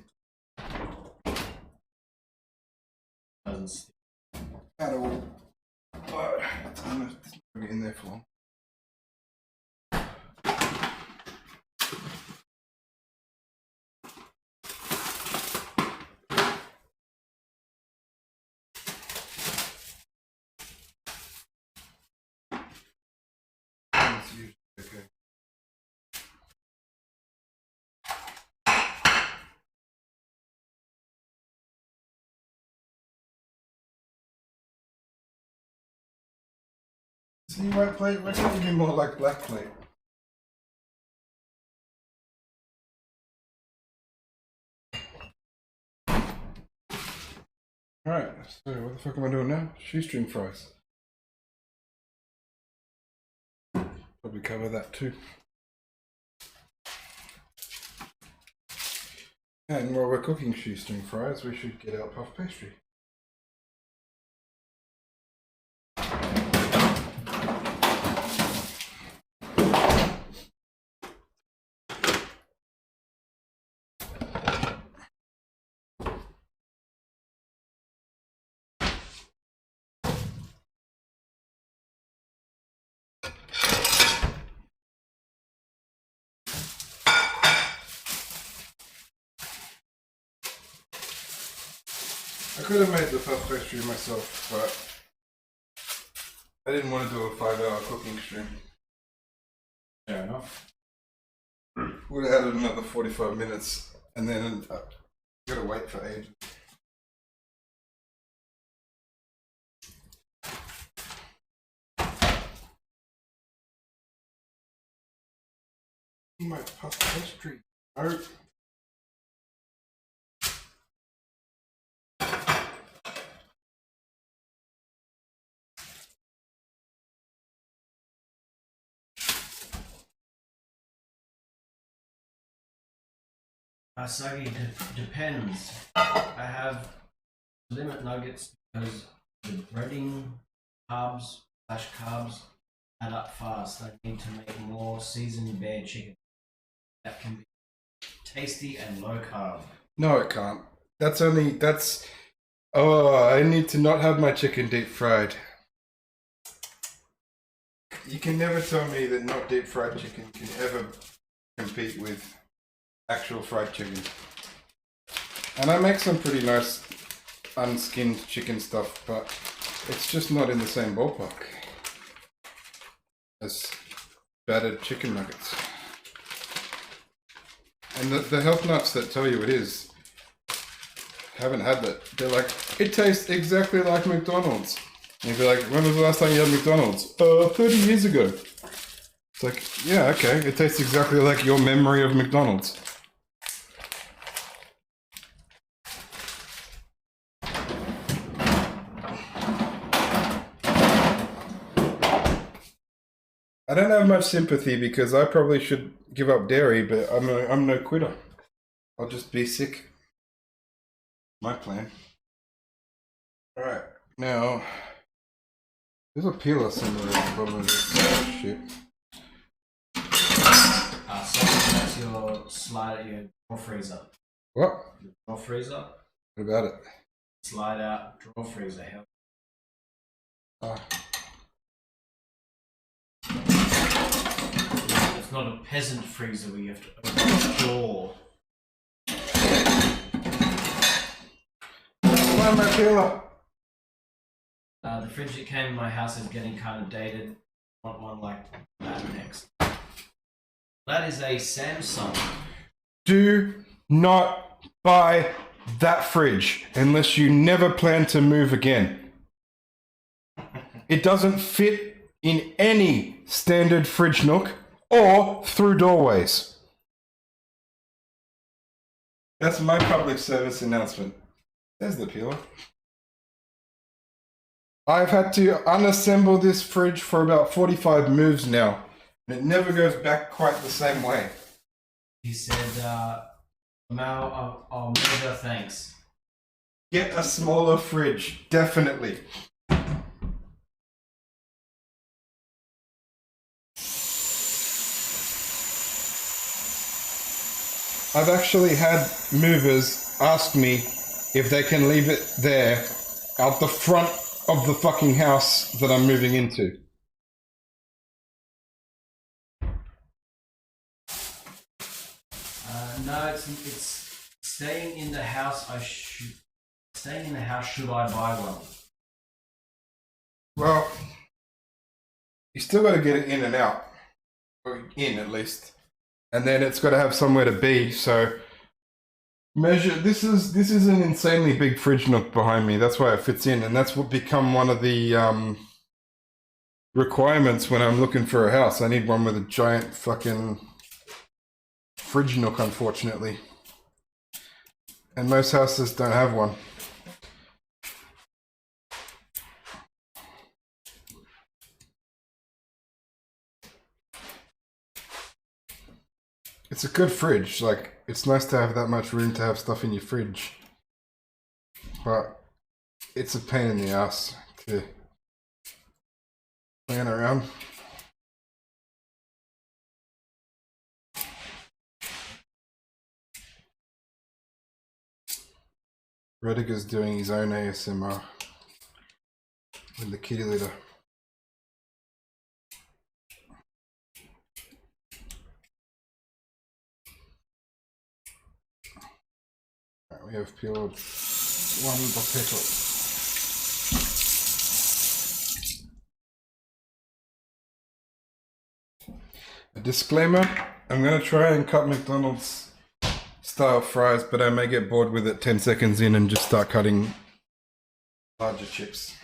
At all. But it's gonna get in there for long. It's usually okay. See white plate? Why can't you be more like black plate? Alright, so what the fuck am I doing now? Shoestring fries. Probably cover that too. And while we're cooking shoestring fries, we should get out puff pastry. I could have made the puff pastry myself, but I didn't want to do a 5-hour cooking stream. Fair enough. Would have added another 45 minutes, and then gotta wait for ages. My puff pastry. Oh. Sagi, depends. I have limit nuggets because the breading carbs add up fast. I need to make more seasoned bear chicken. That can be tasty and low carb. No, it can't. Oh, I need to not have my chicken deep fried. You can never tell me that not deep fried chicken can ever compete with actual fried chicken. And I make some pretty nice unskinned chicken stuff, but it's just not in the same ballpark as battered chicken nuggets. And the health nuts that tell you it is haven't had that. They're like, it tastes exactly like McDonald's. And you'd be like, when was the last time you had McDonald's? 30 years ago. It's like, yeah, okay. It tastes exactly like your memory of McDonald's. I don't have much sympathy because I probably should give up dairy, but I'm no quitter. I'll just be sick. My plan. Alright, now there's a peeler somewhere at the bottom of this shit. So that's your slide, your drawer freezer. What? Your drawer freezer. What about it? Slide out drawer freezer. Hell. It's not a peasant freezer where you have to open the door. Why my peeler? The fridge that came in my house is getting kind of dated. I want one like that next. That is a Samsung. Do not buy that fridge unless you never plan to move again. It doesn't fit in any standard fridge nook or through doorways. That's my public service announcement. There's the peeler. I've had to unassemble this fridge for about 45 moves now, and it never goes back quite the same way. He said, Mao, I'll measure, thanks. Get a smaller fridge, definitely. I've actually had movers ask me if they can leave it there out the front of the fucking house that I'm moving into. No, it's staying in the house. Staying in the house. Should I buy one? Well, you still got to get it in and out, or in at least, and then it's got to have somewhere to be. So measure. This is an insanely big fridge nook behind me. That's why it fits in, and that's what become one of the requirements when I'm looking for a house. I need one with a giant fucking fridge nook, unfortunately, and most houses don't have one. It's a good fridge. Like, it's nice to have that much room to have stuff in your fridge. But it's a pain in the ass to plan around. Rediger's doing his own ASMR with the kitty litter. Right, we have peeled one potato. A disclaimer, I'm going to try and cut McDonald's style fries, but I may get bored with it 10 seconds in and just start cutting larger chips.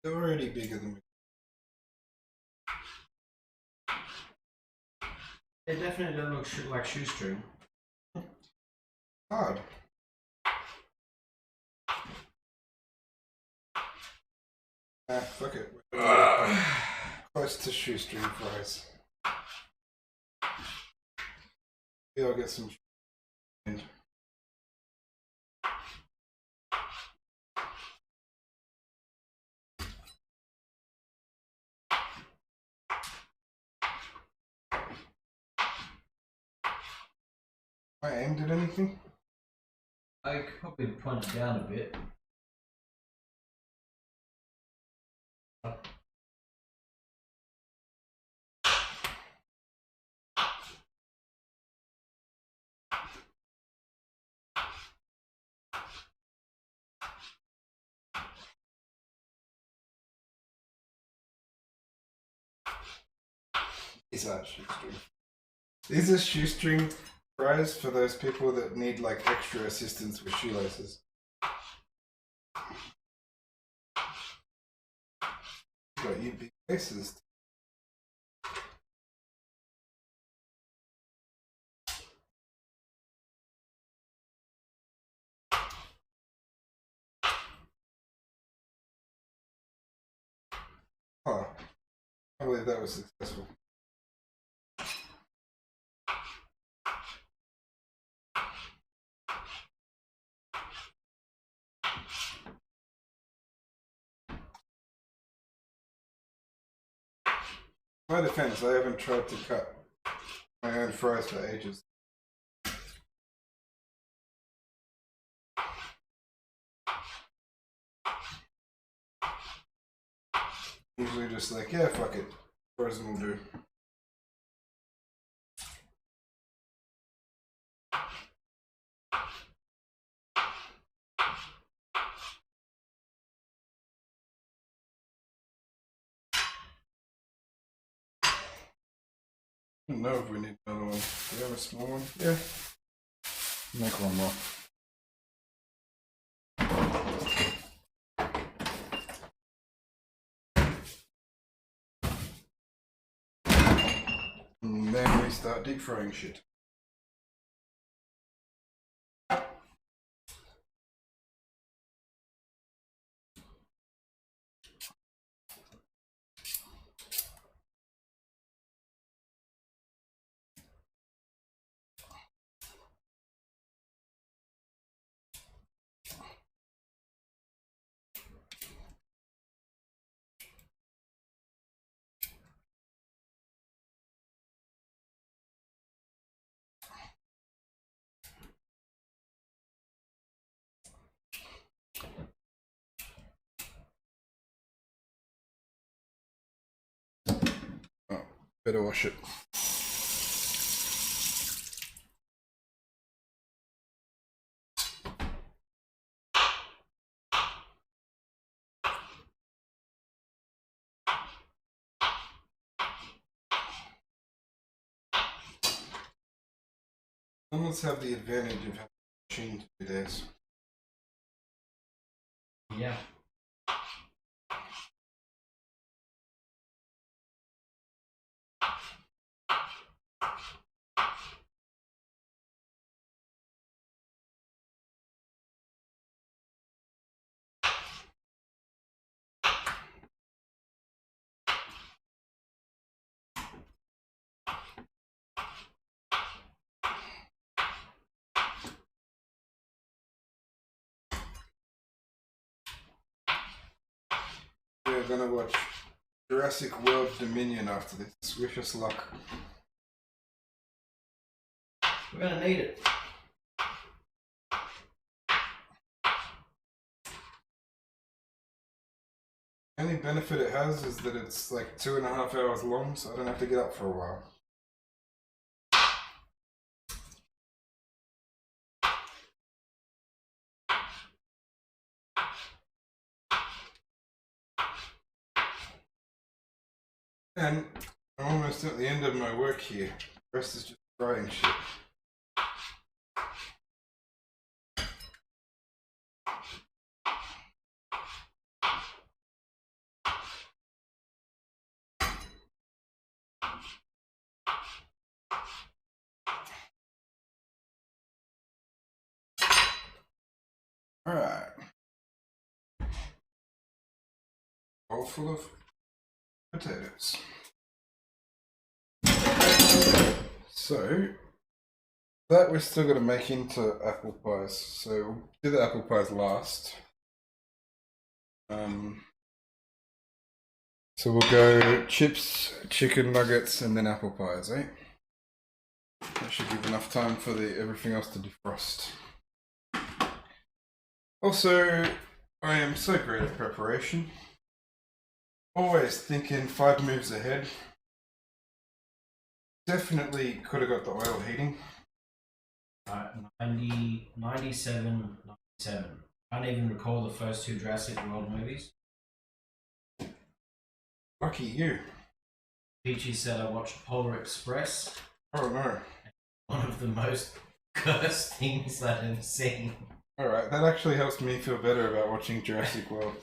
They're already bigger than me. They definitely don't look like shoestring. Hard. Fuck it. Close to shoestring fries. Maybe I'll get some. I aimed at anything? I could probably point it down a bit. Is that shoestring? These are shoestring fries for those people that need like extra assistance with shoelaces. Got you big faces. Oh, I believe that was successful. My defense, I haven't tried to cut my own fries for ages. Usually just like, yeah, fuck it. Frozen will do. I don't know if we need another one. Do we have a small one? Yeah. Make one more. And then we start deep frying shit. Oh, better wash it. Almost have the advantage of having a machine 2 days. Yeah. gonna watch Jurassic World Dominion after this. Wish us luck. We're gonna need it. The only benefit it has is that it's like 2.5 hours long, so I don't have to get up for a while. And I'm almost at the end of my work here. The rest is just frying shit. Alright. Bowl full of potatoes. So, that we're still going to make into apple pies. So, we'll do the apple pies last. So we'll go chips, chicken nuggets, and then apple pies, eh? That should give enough time for everything else to defrost. Also, I am so great at preparation. Always thinking 5 moves ahead. Definitely could have got the oil heating. 90, 97, 97. I can't even recall the first 2 Jurassic World movies. Lucky you. Peachy said I watched Polar Express. Oh no. One of the most cursed things that I've seen. Alright, that actually helps me feel better about watching Jurassic World.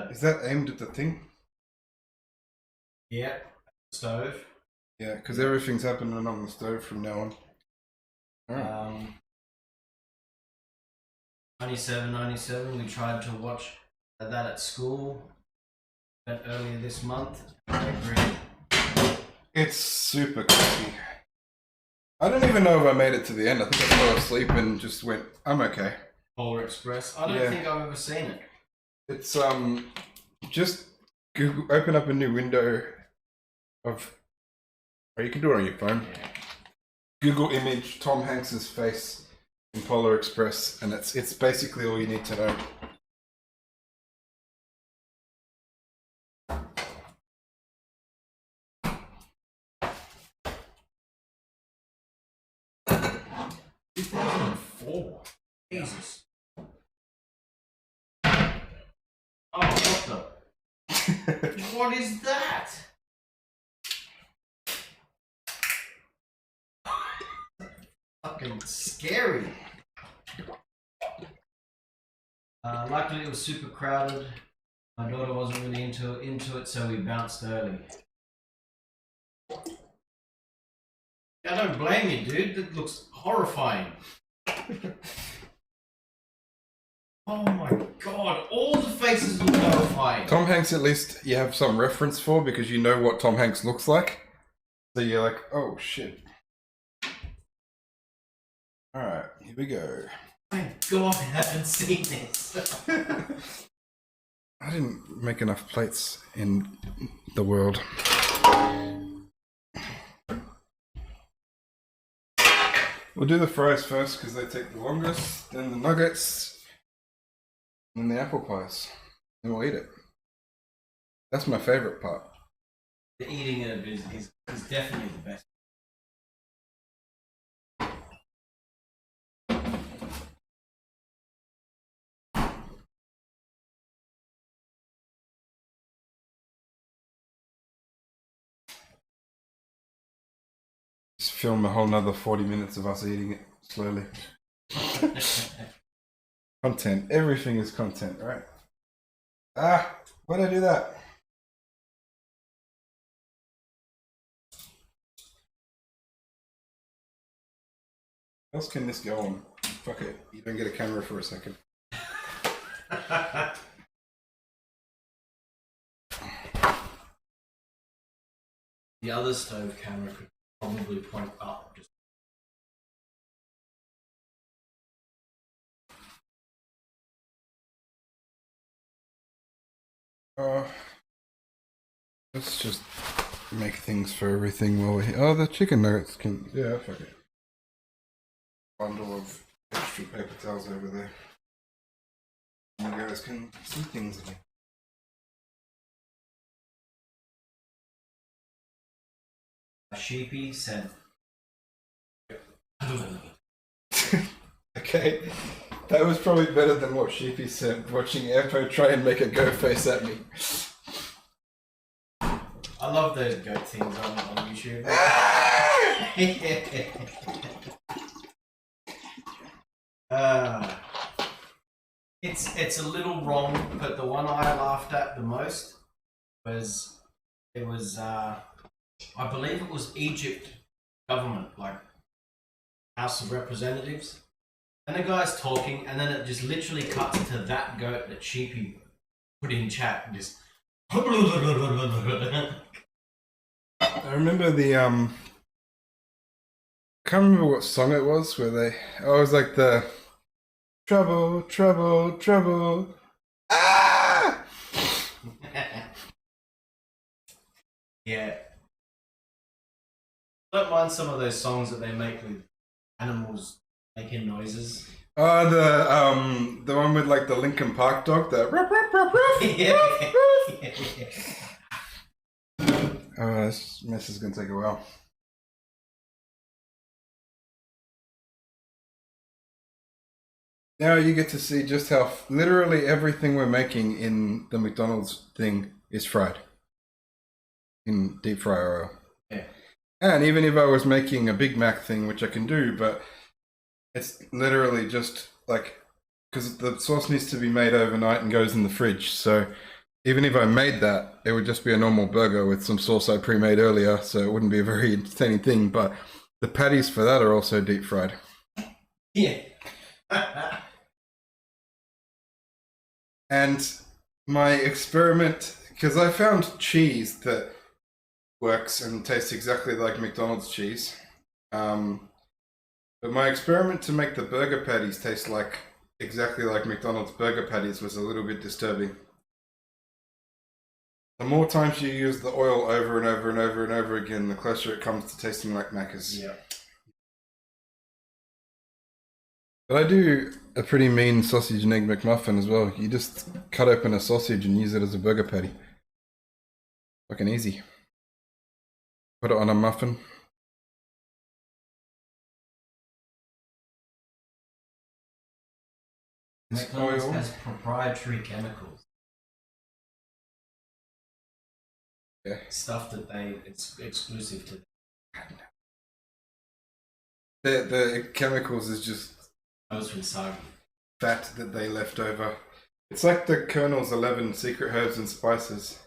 Is that aimed at the thing? Yeah, stove. Yeah, because everything's happening on the stove from now on. Alright. 97, 97, we tried to watch that at school earlier this month. I agree. It's super creepy. I don't even know if I made it to the end. I think I fell asleep and just went, I'm okay. Polar Express. I don't think I've ever seen it. It's just Google, open up a new window of, or you can do it on your phone. Yeah. Google image Tom Hanks's face in Polar Express, and it's basically all you need to know. Jesus. Oh, what the? What is that? Fucking scary. Luckily it was super crowded. My daughter wasn't really into it, so we bounced early. I don't blame you, dude. That looks horrifying. Oh my god, all the faces look horrifying. Tom Hanks, at least you have some reference for because you know what Tom Hanks looks like. So you're like, oh shit. Alright, here we go. Thank god I haven't seen this. I didn't make enough plates in the world. We'll do the fries first because they take the longest, then the nuggets, and then the apple pies. And we'll eat it. That's my favourite part. The eating it is definitely the best. Just film a whole nother 40 minutes of us eating it slowly. Content. Everything is content, right? Ah, why'd I do that? What else can this go on? Fuck it. You don't get a camera for a second. The other stove camera could probably point up. Just Uh, let's just make things for everything while we're here. Oh, the chicken nuggets can. Yeah, fuck it. Bundle of extra paper towels over there. You guys can see things again. Sheepy said. Okay, that was probably better than what Sheepy said, watching Airpo try and make a go face at me. I love those goat things on YouTube. It's a little wrong, but the one I laughed at the most was I believe it was Egypt government, like House of Representatives, and the guy's talking, and then it just literally cuts to that goat that Sheepy put in chat, and just. I remember the can't remember what song it was where they. Oh, it was like the trouble, trouble, trouble. Ah! Yeah. I don't mind some of those songs that they make with animals making noises. Oh, the one with like the Linkin Park dog, the ruff, ruff, ruff, ruff, Yeah. Oh, this mess is gonna take a while. Now you get to see just how literally everything we're making in the McDonald's thing is fried in deep fry oil. Yeah. And even if I was making a Big Mac thing, which I can do, but it's literally just like, because the sauce needs to be made overnight and goes in the fridge. So even if I made that, it would just be a normal burger with some sauce I pre-made earlier. So it wouldn't be a very entertaining thing. But the patties for that are also deep fried. Yeah. And my experiment, because I found cheese that works and tastes exactly like McDonald's cheese. But my experiment to make the burger patties taste like exactly like McDonald's burger patties was a little bit disturbing. The more times you use the oil over and over and over and over again, the closer it comes to tasting like Macca's. Yeah. But I do a pretty mean sausage and egg McMuffin as well. You just cut open a sausage and use it as a burger patty. Fucking easy. Put it on a muffin. McDonald's has proprietary chemicals. Yeah. Stuff that it's exclusive to. The chemicals is just Goes from soggy. fat that they left over. It's like the Colonel's 11 secret herbs and spices.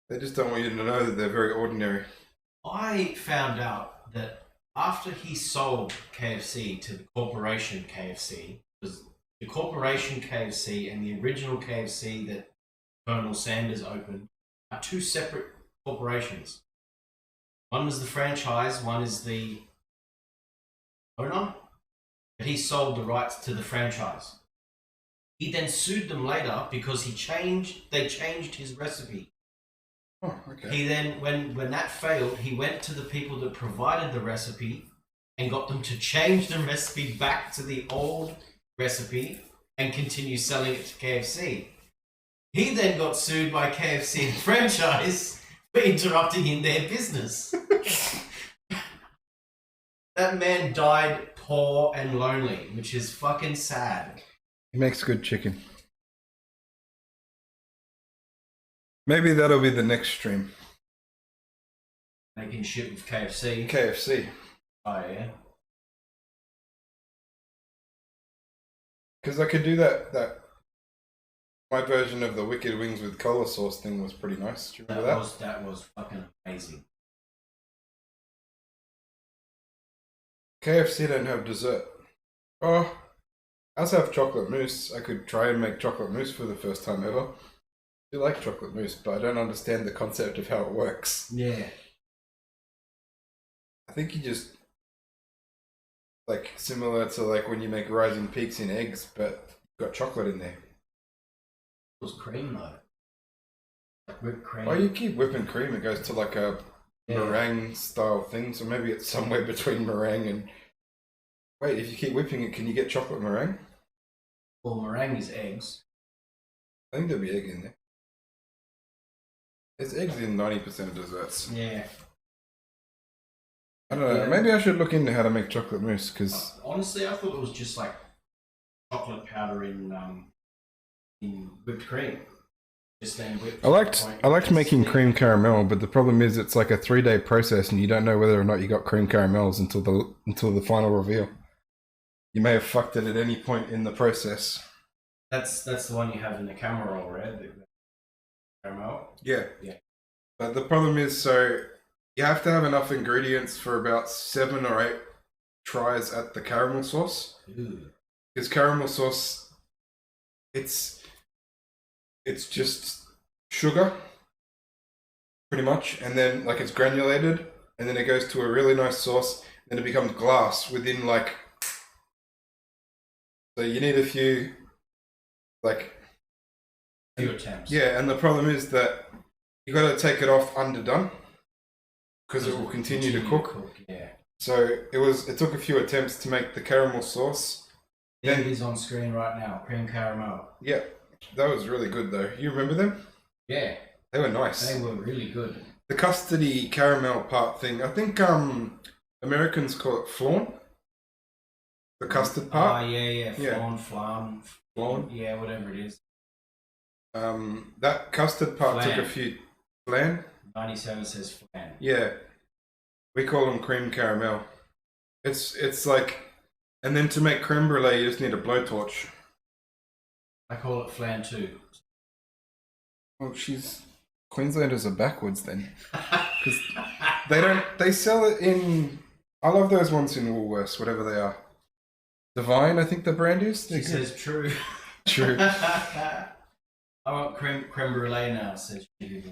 They just don't want you to know that they're very ordinary. I found out that after he sold KFC to the corporation KFC, because the corporation KFC and the original KFC that Colonel Sanders opened are two separate corporations. One was the franchise, one is the owner, but he sold the rights to the franchise. He then sued them later because they changed his recipe. Oh, okay. He then, when that failed, he went to the people that provided the recipe and got them to change the recipe back to the old recipe and continue selling it to KFC. He then got sued by KFC and franchise for interrupting in their business. That man died poor and lonely, which is fucking sad. He makes good chicken. Maybe that'll be the next stream. Making shit with KFC. KFC. Oh, yeah. Because I could do that. My version of the Wicked Wings with cola sauce thing was pretty nice. Do you remember that? That was fucking amazing. KFC don't have dessert. Oh, I also have chocolate mousse. I could try and make chocolate mousse for the first time ever. I do like chocolate mousse, but I don't understand the concept of how it works. Yeah. I think you just, like, similar to like when you make rising peaks in eggs, but you've got chocolate in there. It was cream though. Whipped cream. Oh, you keep whipping cream, it goes to like a meringue style thing, so maybe it's somewhere between meringue and... Wait, if you keep whipping it, can you get chocolate meringue? Well, meringue is eggs. I think there'll be egg in there. There's eggs in 90% of desserts. Yeah. I don't know, maybe I should look into how to make chocolate mousse, because... Honestly, I thought it was just like chocolate powder in whipped cream. Just then whipped. I liked making cream caramel, but the problem is it's like a 3-day process and you don't know whether or not you got cream caramels until the final reveal. You may have fucked it at any point in the process. That's the one you have in the camera roll, right? The caramel. Yeah. Yeah. But the problem is, so you have to have enough ingredients for about 7 or 8 tries at the caramel sauce. Because caramel sauce, it's just sugar, pretty much, and then like it's granulated, and then it goes to a really nice sauce, and it becomes glass within like... So you need a few, like... Few attempts. Yeah, and the problem is that you got to take it off underdone, because it will continue to cook. Yeah. So it took a few attempts to make the caramel sauce. There it is on screen right now, cream caramel. Yeah, that was really good though. You remember them? Yeah. They were nice. They were really good. The custardy caramel part thing, I think Americans call it flan. The custard part. Ah, yeah. Flan. Flan. Yeah, whatever it is. That custard part Flan. took a few... Flan? 97 says flan. Yeah. We call them cream caramel. It's like... And then to make creme brulee, you just need a blowtorch. I call it flan too. Well, Queenslanders are backwards then. Because they sell it in... I love those ones in Woolworths, whatever they are. Divine, I think the brand is. She says true. True. I want creme brulee now, says she.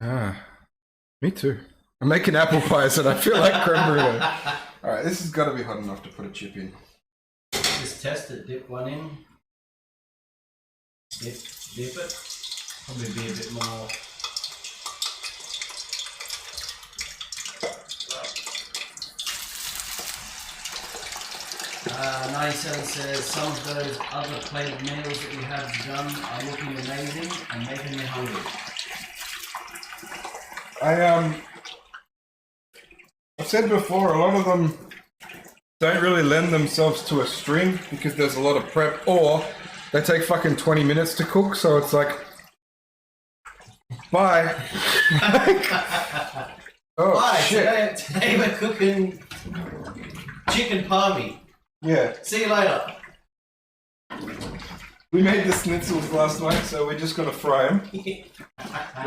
Ah, me too. I'm making apple pies and I feel like creme brulee. Alright, this has got to be hot enough to put a chip in. Just test it, dip one in. Dip it. Probably be a bit more. 97 says, some of those other plated meals that you have done are looking amazing and making me hungry. I've said before, a lot of them don't really lend themselves to a stream because there's a lot of prep, or they take fucking 20 minutes to cook, so it's like, bye. Oh, Bye, shit. today we're cooking chicken palmy. Yeah. See you later. We made the schnitzels last night, so we're just gonna fry them. We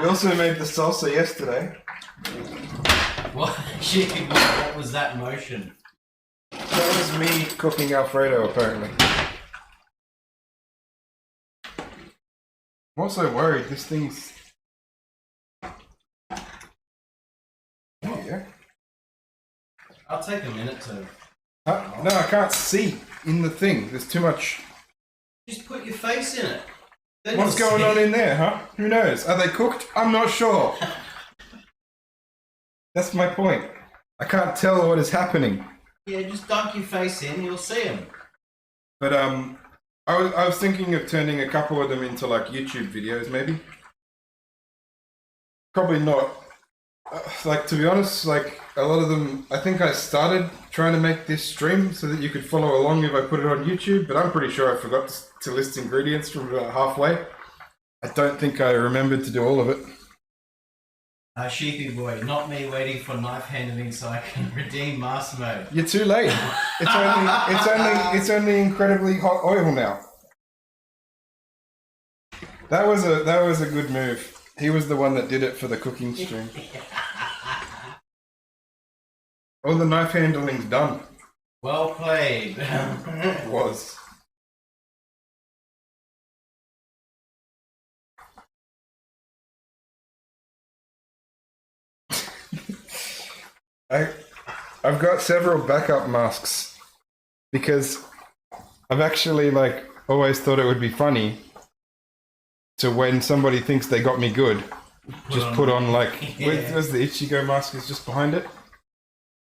also made the salsa yesterday. What was that motion? That was me cooking Alfredo, apparently. I'm also worried this thing's... Oh, yeah. I'll take a minute to... No, I can't see in the thing. There's too much... Just put your face in it. Then What's you'll going see. on in there, huh? Who knows? Are they cooked? I'm not sure. That's my point. I can't tell what is happening. Yeah, just dunk your face in, you'll see them. But I was thinking of turning a couple of them into like YouTube videos, maybe. Probably not. Like, to be honest, like a lot of them, I think I started trying to make this stream so that you could follow along if I put it on YouTube, but I'm pretty sure I forgot to list ingredients from about halfway. I don't think I remembered to do all of it. Sheepy boy, not me waiting for knife handling so I can redeem master mode. You're too late. It's only incredibly hot oil now. That was a good move. He was the one that did it for the cooking stream. All the knife handling's done. Well played. It was. I've got several backup masks because I've actually like always thought it would be funny to when somebody thinks they got me good, put on like, where's the Ichigo mask? Is just behind it.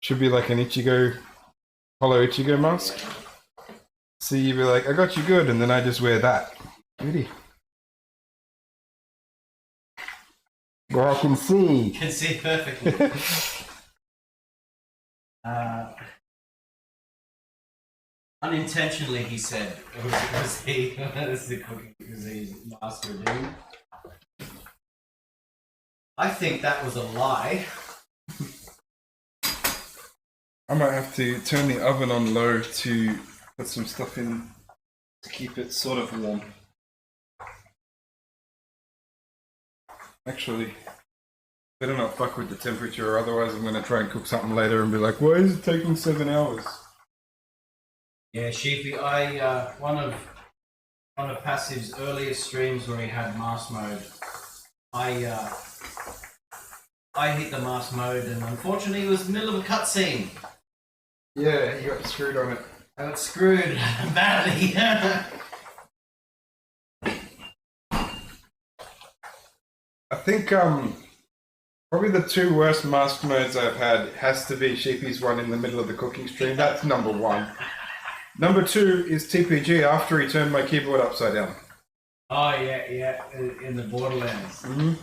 Should be like an Ichigo, hollow Ichigo mask. So you'd be like, I got you good, and then I just wear that. Really? Well, I can see. You can see perfectly. Unintentionally, he said, was he was the cooking disease master doing. I think that was a lie. I might have to turn the oven on low to put some stuff in to keep it sort of warm. Actually, better not fuck with the temperature, or otherwise I'm going to try and cook something later and be like, why is it taking 7 hours? Yeah, Sheepy, one of Passive's earliest streams where he had mask mode, I hit the mask mode and unfortunately it was the middle of a cutscene. Yeah, you got screwed on it. I got screwed badly. I think probably the two worst mask modes I've had has to be Sheepy's one in the middle of the cooking stream. That's number one. Number two is TPG after he turned my keyboard upside down. Oh yeah, in the Borderlands. Mm-hmm.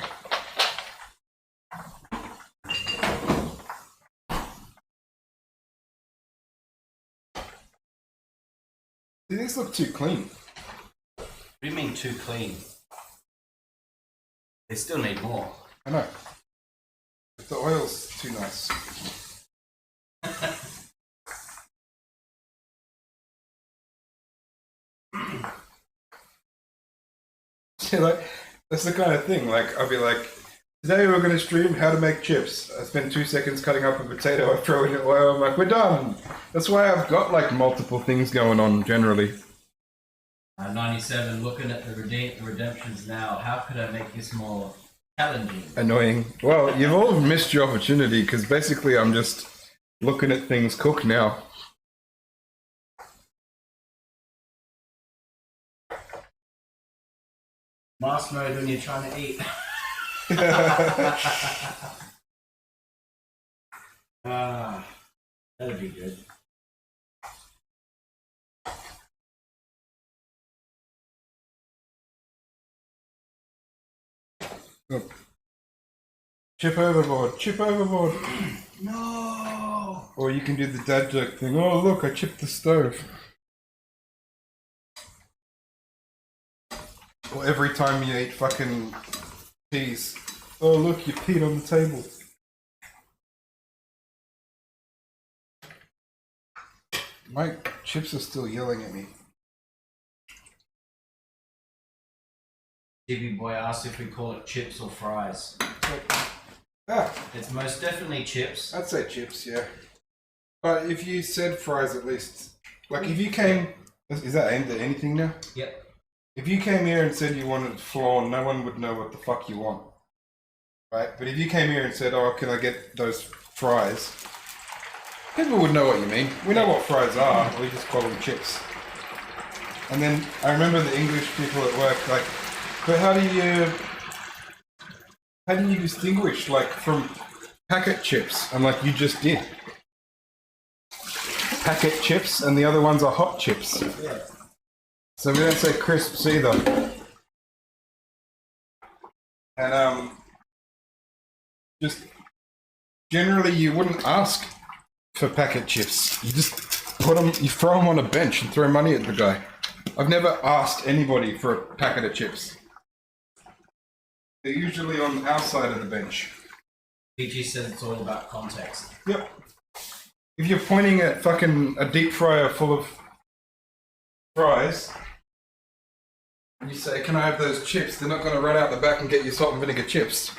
These look too clean. What do you mean too clean? They still need more. I know. But the oil's too nice. See, like, that's the kind of thing. Like, I'll be like, today we're going to stream how to make chips. I spend 2 seconds cutting up a potato, I throw in the oil, I'm like, we're done. That's why I've got like multiple things going on generally. 97, looking at the redemptions now, how could I make this more challenging? Annoying. Well, you've all missed your opportunity because basically I'm just looking at things cook now. Mask mode when you're trying to eat. That'd be good. Look. Chip overboard, chip overboard. No. Or you can do the dad joke thing. Oh look, I chipped the stove. Or every time you eat fucking peas. Oh look, you peed on the table. My chips are still yelling at me. TV boy asked if we call it chips or fries. It's most definitely chips. I'd say chips, yeah. But if you said fries at least, like if you came, is that aimed at anything now? Yep. If you came here and said you wanted flan, no one would know what the fuck you want. Right? But if you came here and said, oh, can I get those fries? People would know what you mean. We know what fries are, we just call them chips. And then I remember the English people at work like, but how do you distinguish like from packet chips? I'm like, you just did. Packet chips and the other ones are hot chips. Yeah. So we don't say crisps either. And just generally you wouldn't ask for packet chips. You just put them, you throw them on a bench and throw money at the guy. I've never asked anybody for a packet of chips. They're usually on our side of the bench. PG said it's all about context. Yep. If you're pointing at fucking a deep fryer full of fries, and you say, can I have those chips? They're not going to run out the back and get you salt and vinegar chips.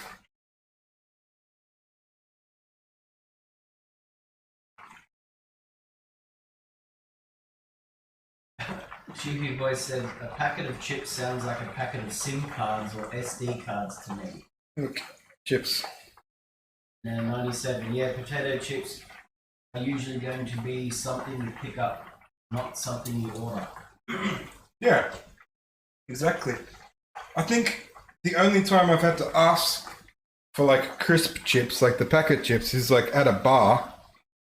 Cheapy Boy said, a packet of chips sounds like a packet of SIM cards or SD cards to me. Okay. Chips. And 97, yeah, potato chips are usually going to be something you pick up, not something you order. Yeah. Exactly. I think the only time I've had to ask for like crisp chips, like the packet chips, is like at a bar.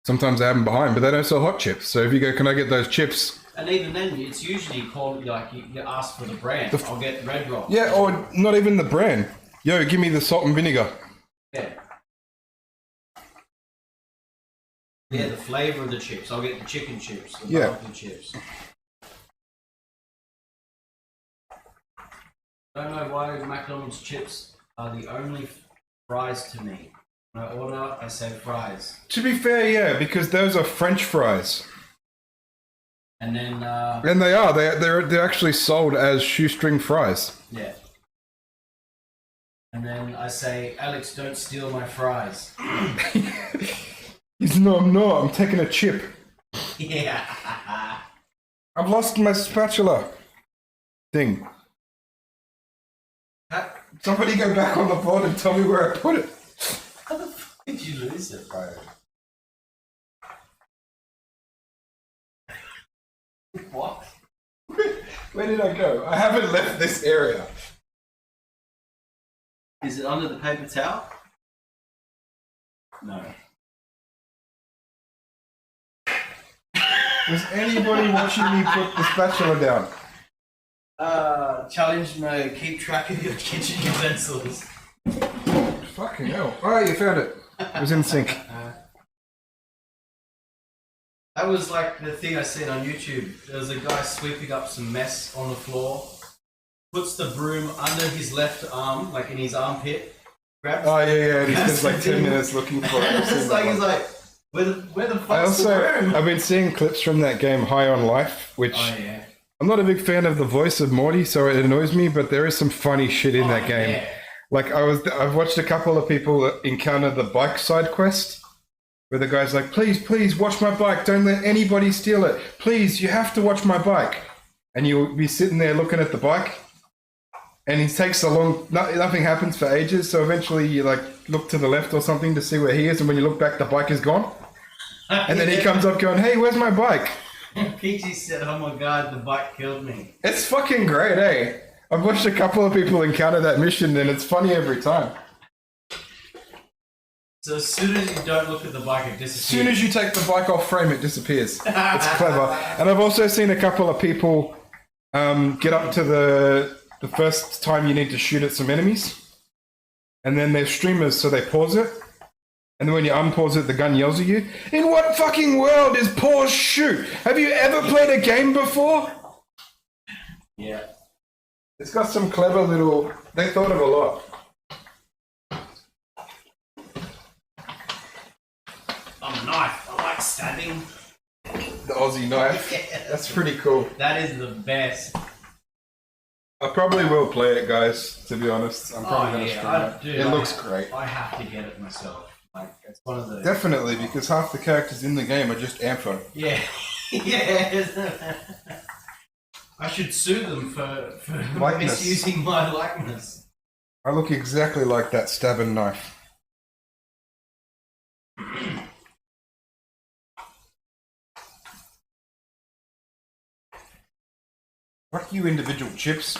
Sometimes I have them behind, but they don't sell hot chips. So if you go, can I get those chips? And even then, it's usually called like you ask for the brand. I'll get Red Rock. Yeah, or not even the brand. Yo, give me the salt and vinegar. Yeah. Yeah, the flavour of the chips. I'll get the chicken chips, the barbecue chips. I don't know why McDonald's chips are the only fries to me. When I order, I say fries. To be fair, yeah, because those are French fries. And then... and they are. They're actually sold as shoestring fries. Yeah. And then I say, Alex, don't steal my fries. No, I'm not. I'm taking a chip. Yeah. I've lost my spatula thing. Somebody go back on the board and tell me where I put it. How the fuck did you lose it, bro? What? Where did I go? I haven't left this area. Is it under the paper towel? No. Was anybody watching me put the spatula down? Challenge mode, keep track of your kitchen utensils. Fucking hell. Oh, you found it. It was in sync. That was like the thing I seen on YouTube. There was a guy sweeping up some mess on the floor, puts the broom under his left arm, like in his armpit, grabs. Oh, yeah, and he spends like 10 minutes looking for it. It's like, he's like, where the fuck's the broom? I've been seeing clips from that game High on Life, which yeah. I'm not a big fan of the voice of Morty, so it annoys me, but there is some funny shit in that game. Yeah. Like, I've watched a couple of people encounter the bike side quest, where the guy's like, please, watch my bike. Don't let anybody steal it. Please, you have to watch my bike. And you'll be sitting there looking at the bike, and he takes a long, nothing happens for ages, so eventually you like look to the left or something to see where he is, and when you look back, the bike is gone. And then he comes up going, hey, where's my bike? PG said, oh my god, the bike killed me. It's fucking great, eh? I've watched a couple of people encounter that mission, and it's funny every time. So as soon as you don't look at the bike, it disappears. As soon as you take the bike off frame, it disappears. It's clever. And I've also seen a couple of people get up to the first time you need to shoot at some enemies. And then they're streamers, so they pause it. And then when you unpause it, the gun yells at you. In what fucking world is pause shoot? Have you ever played a game before? Yeah. It's got some clever little... They thought of a lot. I'm a knife. I like stabbing. The Aussie knife. Yeah. That's pretty cool. That is the best. I probably will play it, guys, to be honest. I'm probably going to stream it. It looks great. I have to get it myself. Like, it's one of the... Definitely, because half the characters in the game are just Ampho. Yeah. Yeah. I should sue them for misusing my likeness. I look exactly like that stabbing knife. Fuck you, individual chips.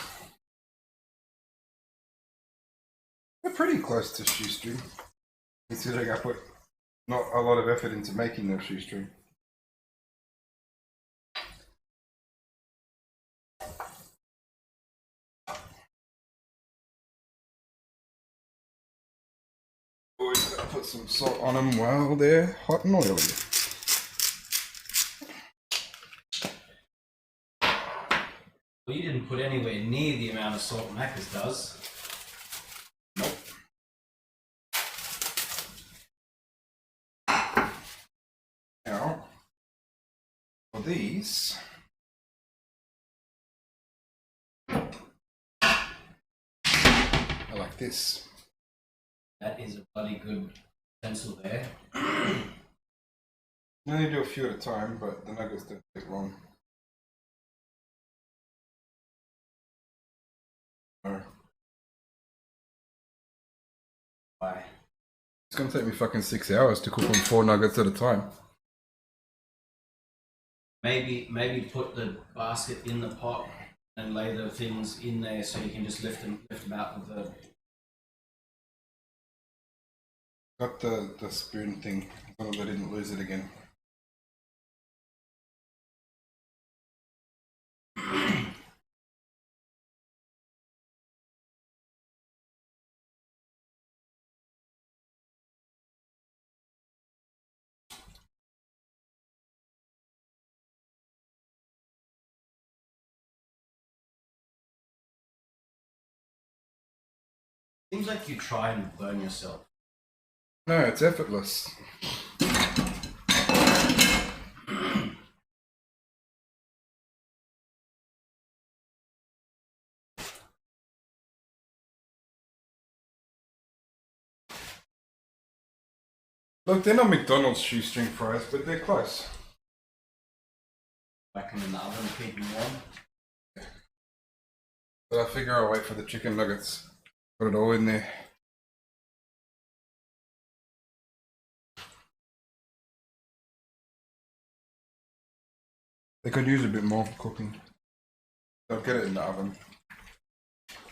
They're pretty close to shoestring, considering I put not a lot of effort into making them shoestring. Always gotta put some salt on them while they're hot and oily. Well, you didn't put anywhere near the amount of salt Macca's does. Nope. Now, for these, I like this. That is a bloody good pencil there. I only do a few at a time, but the nuggets don't take long. No. Why? It's gonna take me fucking 6 hours to cook on 4 nuggets at a time. Maybe put the basket in the pot, and lay the things in there so you can just lift them out with the. Got the spoon thing. As long as I didn't lose it again. Seems like you try and burn yourself. No, it's effortless. Look, they're not McDonald's shoestring fries, but they're close. Back them in the oven, keep them warm. But I figure I'll wait for the chicken nuggets. Put it all in there. They could use a bit more cooking. I'll get it in the oven.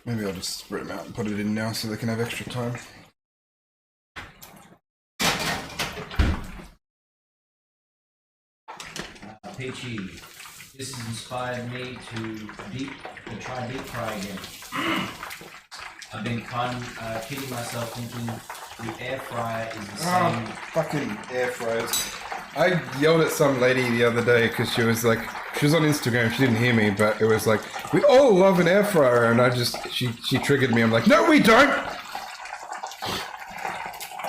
Maybe I'll just spread them out and put it in now so they can have extra time. Peachy, this has inspired me to try deep fry again. I've been kidding myself thinking the air fryer is the same. Fucking air fryers. I yelled at some lady the other day because she was on Instagram, she didn't hear me, but it was like, we all love an air fryer, and she triggered me. I'm like, no we don't!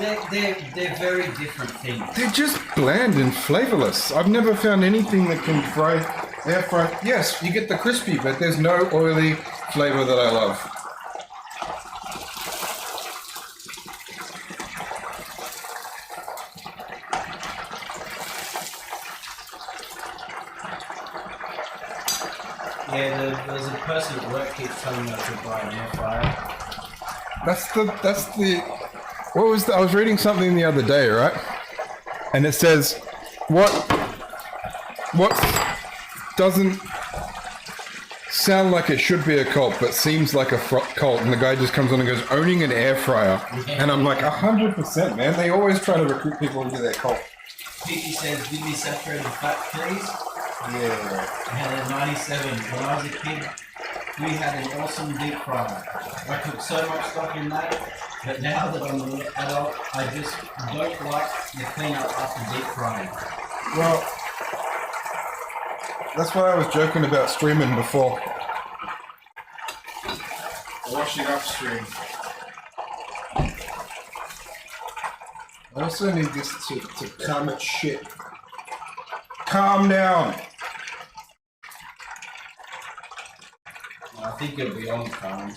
They're very different things. They're just bland and flavorless. I've never found anything that can air fry. Yes, you get the crispy, but there's no oily flavor that I love. Yeah, there's a person at work keeps telling me I should buy an air fryer. I was reading something the other day, right? And it says, what doesn't sound like it should be a cult, but seems like a cult. And the guy just comes on and goes, owning an air fryer. Yeah. And I'm like, 100%, man. They always try to recruit people into their cult. Pete says, give me saturated fat, please. Yeah. I had a 97. When I was a kid, we had an awesome deep fryer. I put so much stock in that, but now that I'm an adult, I just don't like the cleanup after deep frying. Well, that's why I was joking about streaming before. Washing upstream. I also need this to calm its shit. Calm down. I think it'll be on calm.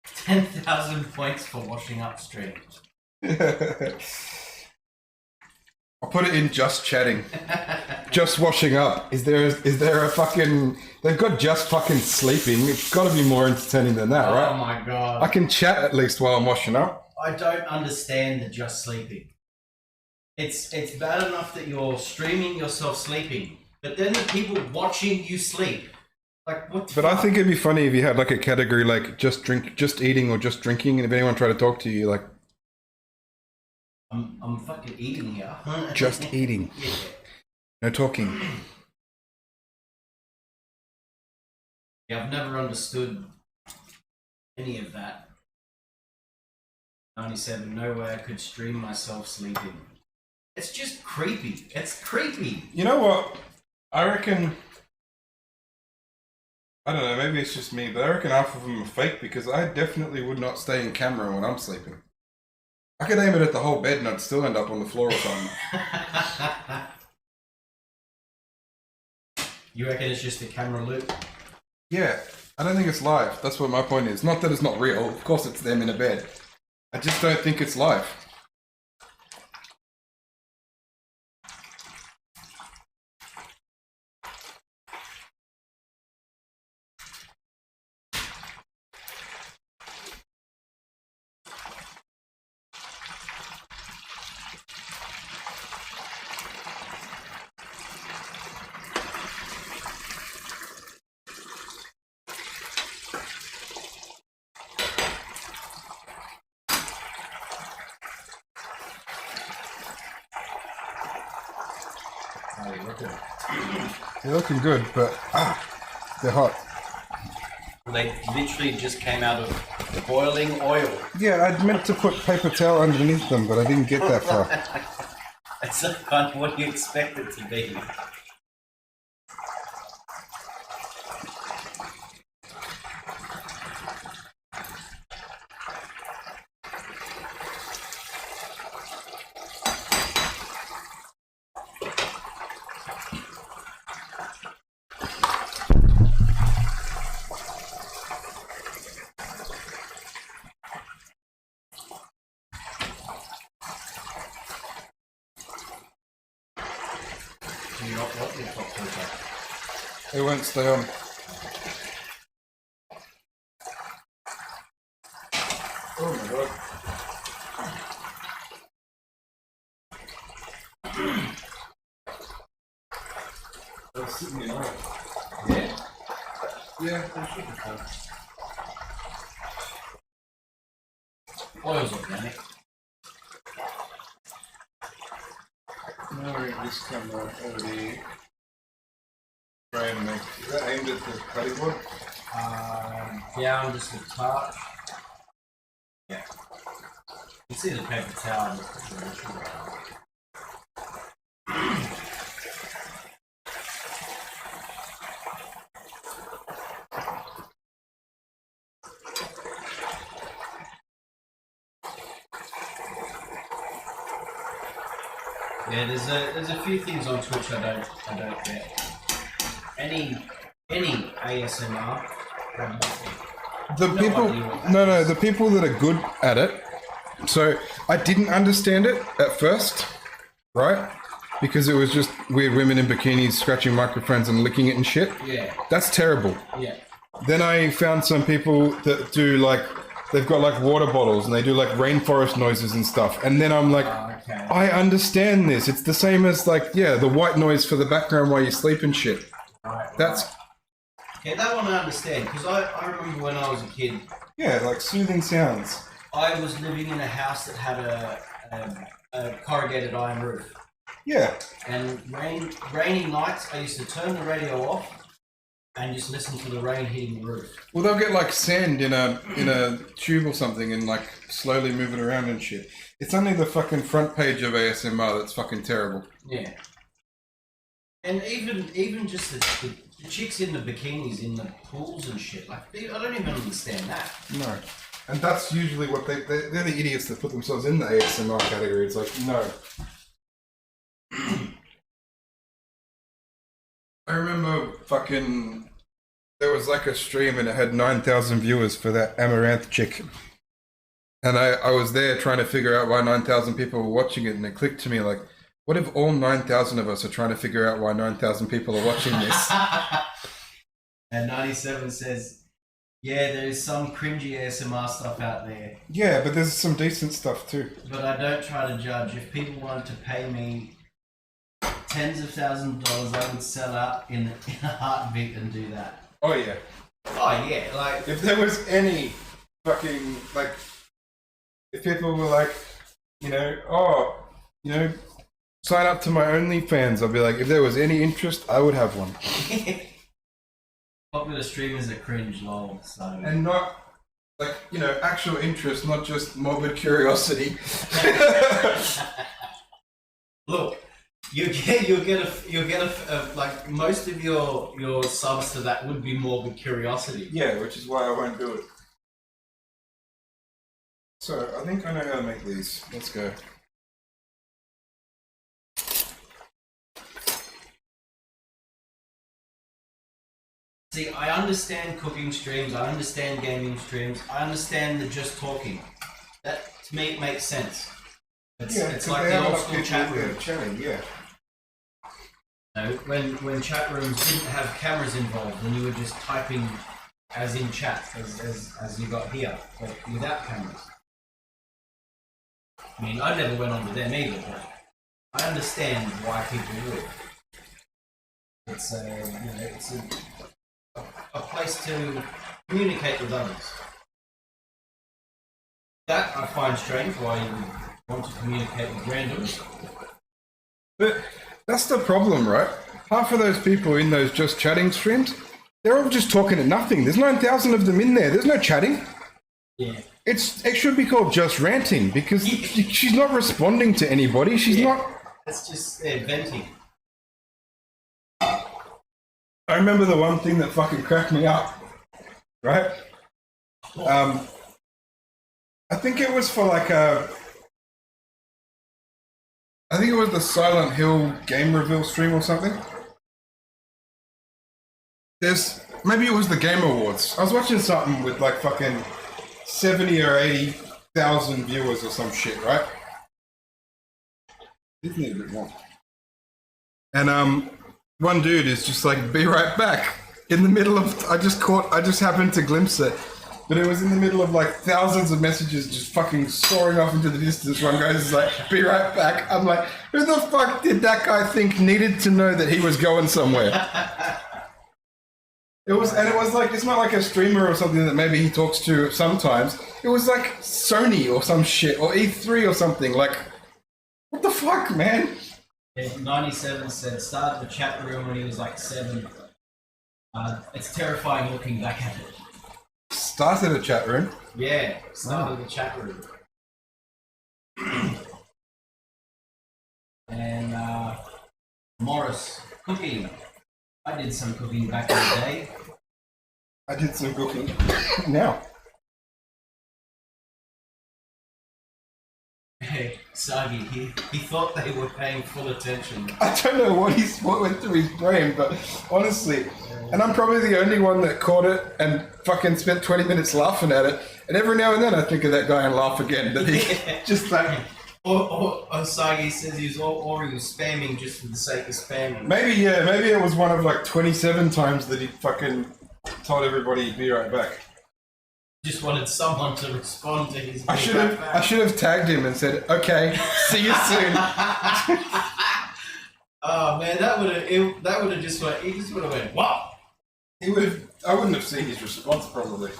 $10,000 points for washing upstream. I'll put it in just chatting. Just washing up. Is there a fucking... They've got just fucking sleeping. It's got to be more entertaining than that, right? Oh my god. I can chat at least while I'm washing up. I don't understand the just sleeping. It's bad enough that you're streaming yourself sleeping, but then the people watching you sleep. Like what? But I think it'd be funny if you had like a category like just eating, or just drinking, and if anyone tried to talk to you, like, I'm fucking eating here. Just eating. Yeah. No talking. Yeah, I've never understood any of that. 97, no way I could stream myself sleeping. It's just creepy. It's creepy. You know what? I reckon... I don't know, maybe it's just me, but I reckon half of them are fake, because I definitely would not stay in camera when I'm sleeping. I could aim it at the whole bed and I'd still end up on the floor or something. You reckon it's just a camera loop? Yeah, I don't think it's live. That's what my point is. Not that it's not real. Of course it's them in a bed. I just don't think it's live. How you looking? They're looking good, but they're hot. They literally just came out of boiling oil. Yeah, I'd meant to put paper towel underneath them, but I didn't get that far. That's not kind of what you expect it to be. Do you not want your top filter? It won't stay on. Oh my god. That's sitting in oil. Yeah. Yeah, that should be fine. Oil's organic. Now we have this camera over the frame. Is that aimed at the cutting board? Down just a touch. Yeah. You can see the paper towel. Yeah, there's a few things on Twitch I don't get. Any ASMR. The people, the people that are good at it. So I didn't understand it at first, right? Because it was just weird women in bikinis scratching microphones and licking it and shit. Yeah. That's terrible. Yeah. Then I found some people that do like, they've got like water bottles and they do like rainforest noises and stuff. And then I'm like, Okay. I understand this. It's the same as like, yeah, the white noise for the background while you sleep and shit. Right. That's, Yeah, that one I understand, because I remember when I was a kid, yeah, like soothing sounds. I was living in a house that had a corrugated iron roof. Yeah. And rainy nights, I used to turn the radio off and just listen to the rain hitting the roof. Well, they'll get like sand in a tube or something and like slowly move it around and shit. It's only the fucking front page of ASMR that's fucking terrible. Yeah. And even just the chicks in the bikinis in the pools and shit, like, I don't even understand that. No. And that's usually what they're the idiots that put themselves in the ASMR category. It's like, no. I remember fucking, there was like a stream and it had 9,000 viewers for that Amaranth chick. And I was there trying to figure out why 9,000 people were watching it, and it clicked to me like, what if all 9,000 of us are trying to figure out why 9,000 people are watching this? And 97 says, yeah, there is some cringy ASMR stuff out there. Yeah, but there's some decent stuff too. But I don't try to judge. If people wanted to pay me tens of thousands of dollars, I would sell out in a heartbeat and do that. Oh yeah. Oh yeah, like... If there was any fucking, like, if people were like, you know, sign up to my OnlyFans, I'd be like, if there was any interest, I would have one. Popular streamers are cringe, lol, so... And not, like, you know, actual interest, not just morbid curiosity. Look, you'll get a like, most of your subs to that would be morbid curiosity. Yeah, which is why I won't do it. So, I think I know how to make these. Let's go. See, I understand cooking streams, I understand gaming streams, I understand the just talking. That, to me, it makes sense. It's like the old school chat room. Chatting, yeah. You know, when chat rooms didn't have cameras involved and you were just typing as in chat, as you got here, but without cameras. I mean, I never went on to them either, but I understand why people would. It's a place to communicate with others. That I find strange, why you would want to communicate with randoms. But That's the problem, right? Half of those people in those just chatting streams, they're all just talking at nothing. There's 9,000 of them in there. There's no chatting. Yeah. It should be called just ranting because she's not responding to anybody. She's not. It's just venting. I remember the one thing that fucking cracked me up, right? I think it was for like I think it was the Silent Hill game reveal stream or something. Maybe it was the Game Awards. I was watching something with like fucking 70 or 80,000 viewers or some shit, right? This need a bit more. And one dude is just like, be right back. In the middle of, I just happened to glimpse it. But it was in the middle of like thousands of messages just fucking soaring off into the distance. One guy is like, be right back. I'm like, who the fuck did that guy think needed to know that he was going somewhere? It was like, it's not like a streamer or something that maybe he talks to sometimes. It was like Sony or some shit, or E3 or something. Like, what the fuck, man? 97 said, started the chat room when he was like 7. It's terrifying looking back at it. Started a chat room? Yeah, started the chat room. And Morris, cooking. I did some cooking back in the day. I did some cooking. Now. Hey, Sagi, he thought they were paying full attention. I don't know what went through his brain, but honestly, and I'm probably the only one that caught it and fucking spent 20 minutes laughing at it. And every now and then I think of that guy and laugh again. But he just like... Or Sagi says he was spamming just for the sake of spamming. Maybe it was one of like 27 times that he fucking told everybody he'd be right back. Just wanted someone to respond to his. I should have tagged him and said, "Okay, see you soon." Oh man, that would have just went. He just would have went, "Wow." I wouldn't have seen his response probably.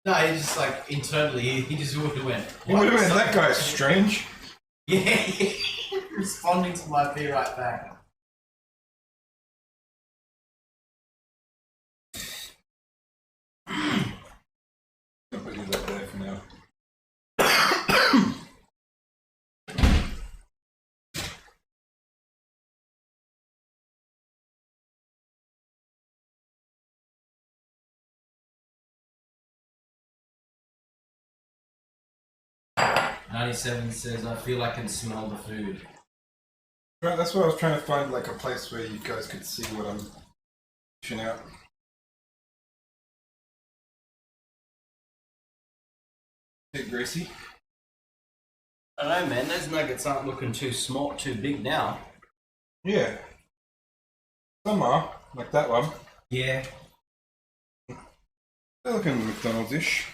No, he just like internally, he just would have went. He would have went. That guy's strange. Yeah, responding to my "be right back." I'll put you that there for now. 97 says, I feel I can smell the food. Right, that's why I was trying to find like a place where you guys could see what I'm pushing out. Bit greasy. I don't know, man. Those nuggets aren't looking too small, too big now. Yeah. Some are, like that one. Yeah. They're looking McDonald's-ish.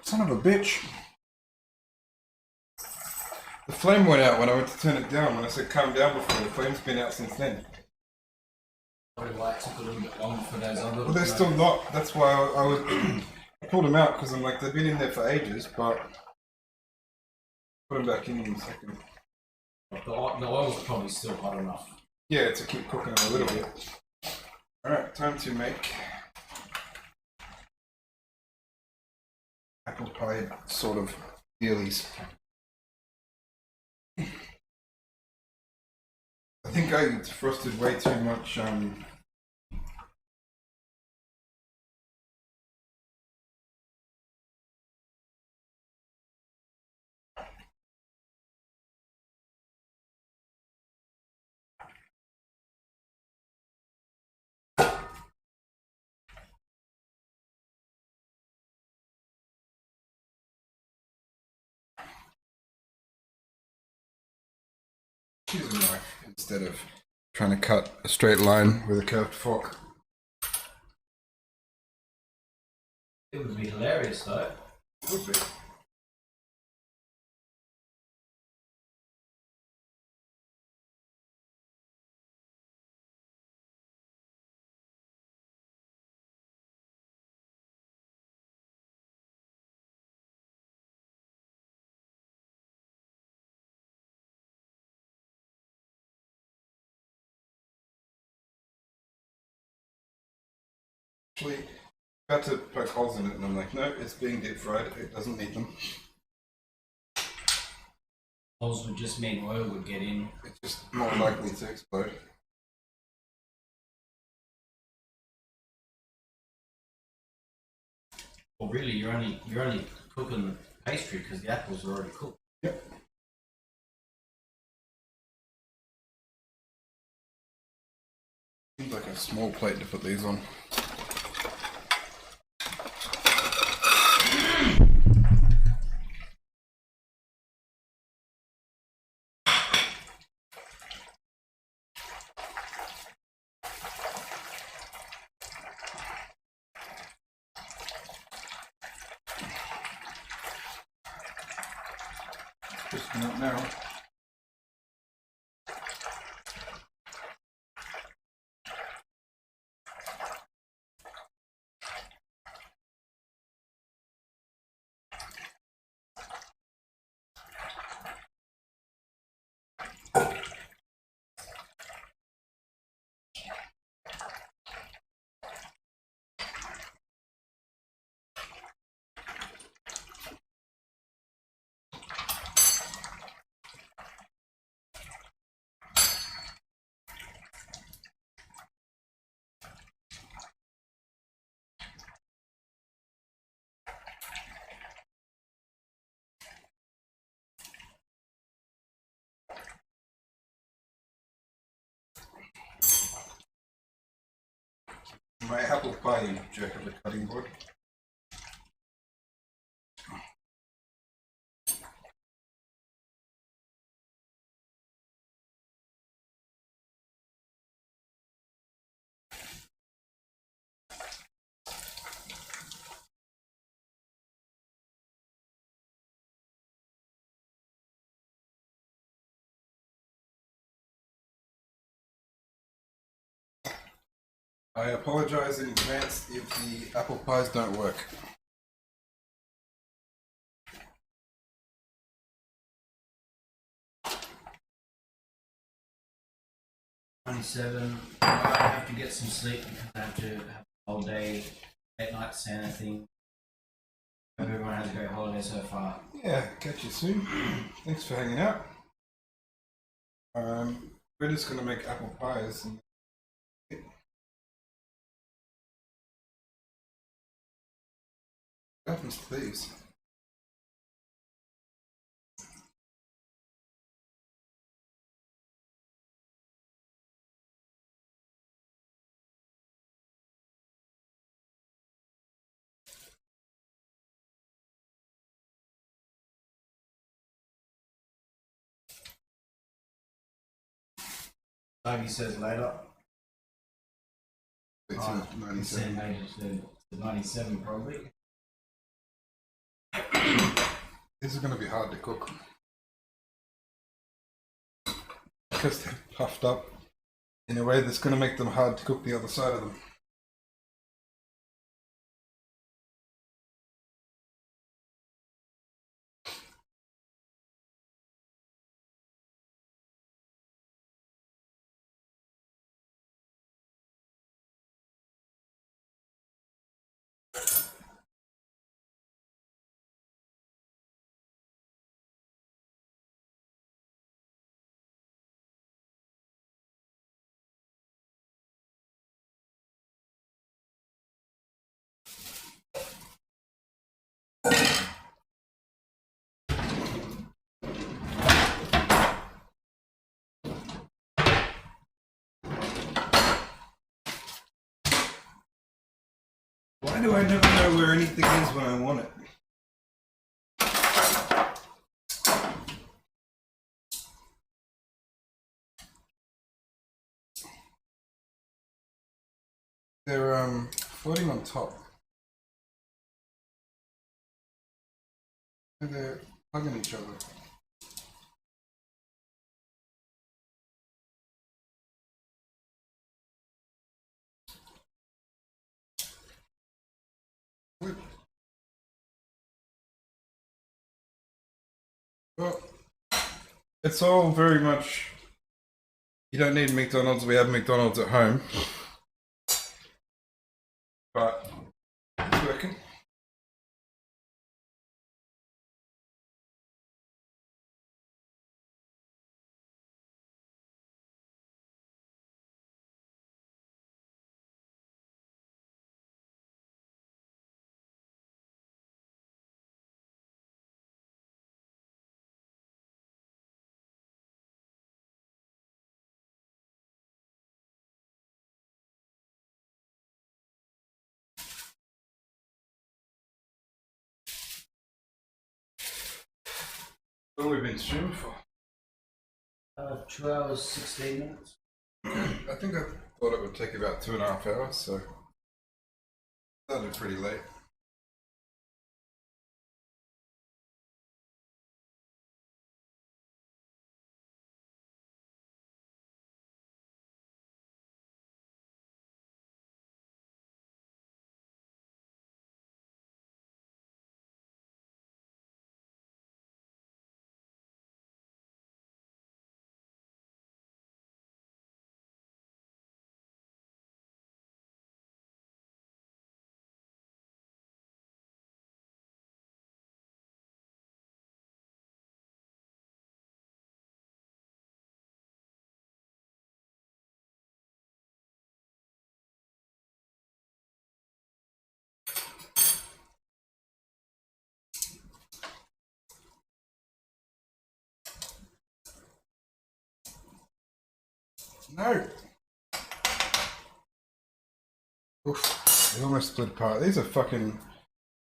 Son of a bitch. The flame went out when I went to turn it down. When I said calm down before, the flame's been out since then. Probably why it took a little bit longer for those other. Well, they're still not. That's why I was. I pulled them out because I'm like, they've been in there for ages, but put them back in a second. The oil's probably still hot enough. Yeah, to keep cooking them a little bit. Alright, time to make apple pie sort of dealies. I think I frosted way too much use a knife instead of trying to cut a straight line with a curved fork. It would be hilarious though. It would be. Actually, about to poke holes in it, and I'm like, no, it's being deep fried. It doesn't need them. Holes would just mean oil would get in. It's just more likely to explode. Well, really, you're only cooking the pastry because the apples are already cooked. Yep. Seems like a small plate to put these on. Just not now. My apple pie, you jerk of a cutting board. I apologize in advance if the apple pies don't work. '27. I have to get some sleep because I have to have a whole day, late night Santa thing. Hope everyone has a great holiday so far. Yeah, catch you soon. Thanks for hanging out. We're just gonna make apple pies. And what happens to these? Ivy says later. It's Oh, 97. later to 97 probably. These are gonna be hard to cook because they're puffed up in a way that's gonna make them hard to cook the other side of them. Why do I never know where anything is when I want it? They're floating on top. They're hugging each other. Well, it's all very much. You don't need McDonald's. We have McDonald's at home, but it's working. What have we been streaming for? 2 hours, 16 minutes. I think I thought it would take about 2.5 hours, so started pretty late. No! Oof, they almost split apart. These are fucking.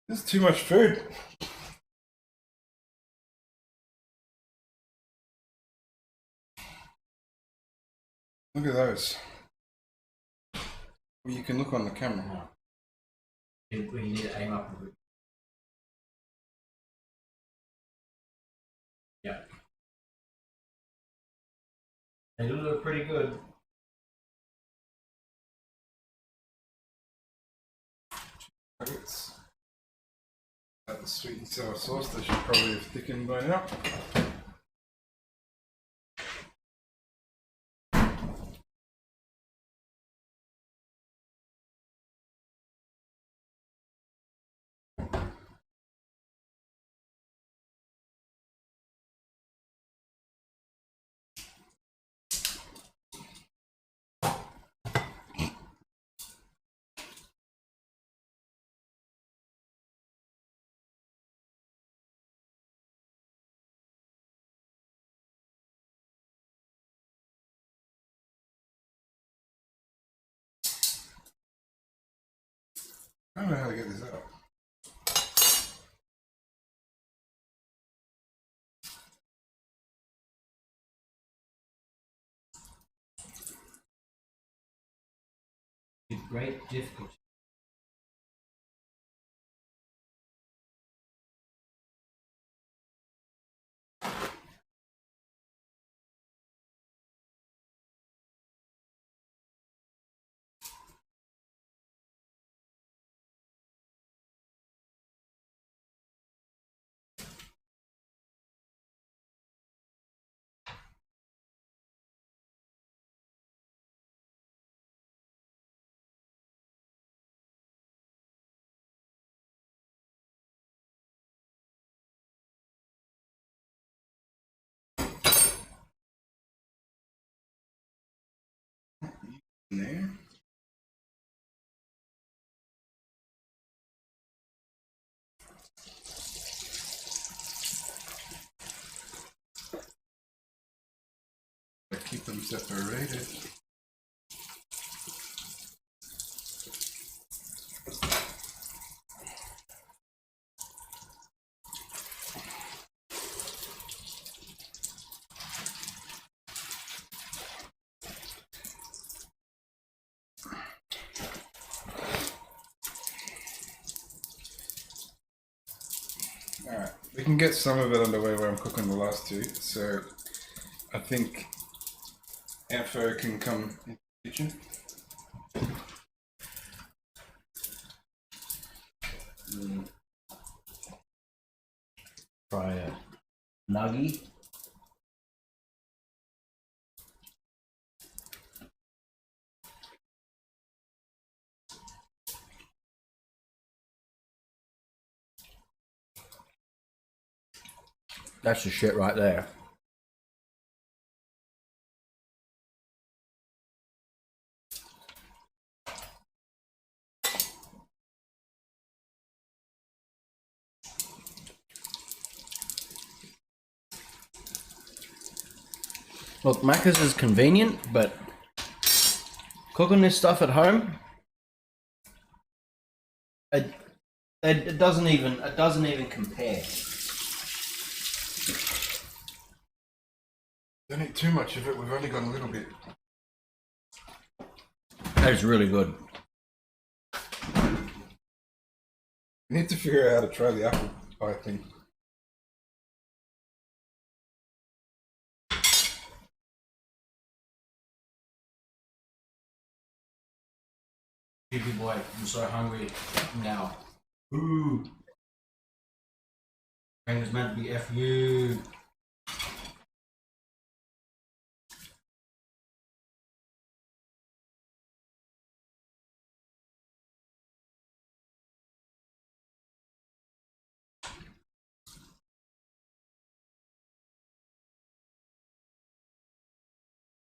This is too much food. Look at those. Well, you can look on the camera. You need to aim up a bit. Yeah. They look pretty good. Nuggets. At the sweet and sour sauce, they should probably have thickened by now. I don't know how to get this out. With great difficulty. In there. I keep them separated. Alright, we can get some of it underway where I'm cooking the last two. So I think Anfo can come into the kitchen. Try a nuggy. That's the shit right there. Look, Macca's is convenient, but cooking this stuff at home, it doesn't even compare. Don't eat too much of it. We've only got a little bit. That is really good. We need to figure out how to try the apple pie thing. Baby boy, I'm so hungry now. Ooh. And it's meant to be F you.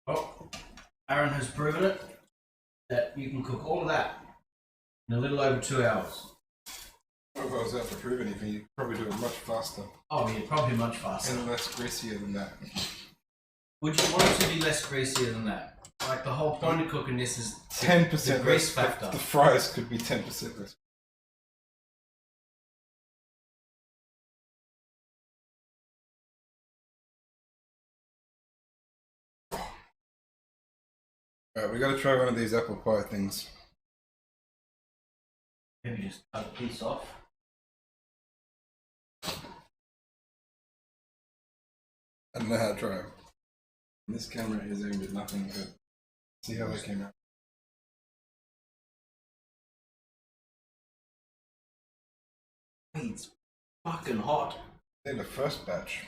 Oh, Aaron has proven it that you can cook all of that in a little over 2 hours. If I was out to prove anything, you'd probably do it much faster. Oh yeah, probably much faster. And less greasier than that. Would you want it to be less greasier than that? Like the whole point of cooking this is 10% the grease factor. The fries could be 10% less. Alright, we gotta try one of these apple pie things. Maybe just cut a piece off. I don't know how to try them. This camera is aimed at nothing, but see how they came out. It's fucking hot. They're the first batch.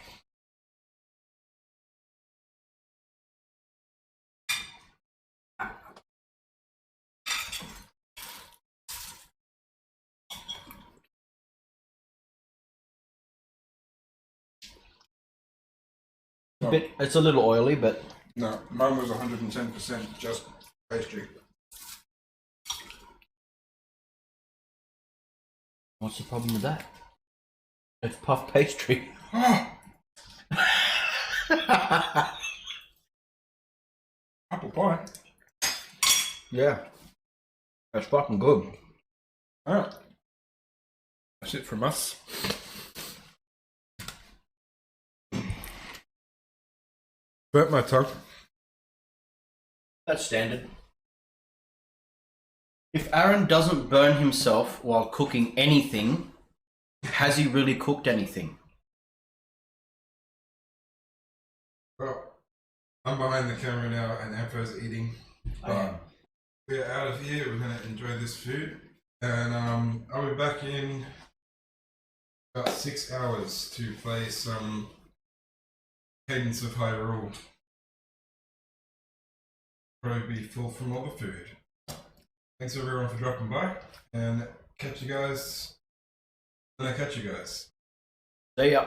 It's a little oily, but No, mine was 110% just pastry. what's the problem with that? It's puff pastry. Apple pie. Yeah, that's fucking good. Alright. That's it from us. Burnt my tongue. That's standard. If Aaron doesn't burn himself while cooking anything, has he really cooked anything? Well, I'm behind the camera now and Anfo's eating. We're out of here. We're going to enjoy this food. And I'll be back in about 6 hours to play some Cadence of Hyrule. Probably be full from all the food. Thanks everyone for dropping by, and catch you guys when I catch you guys. See ya.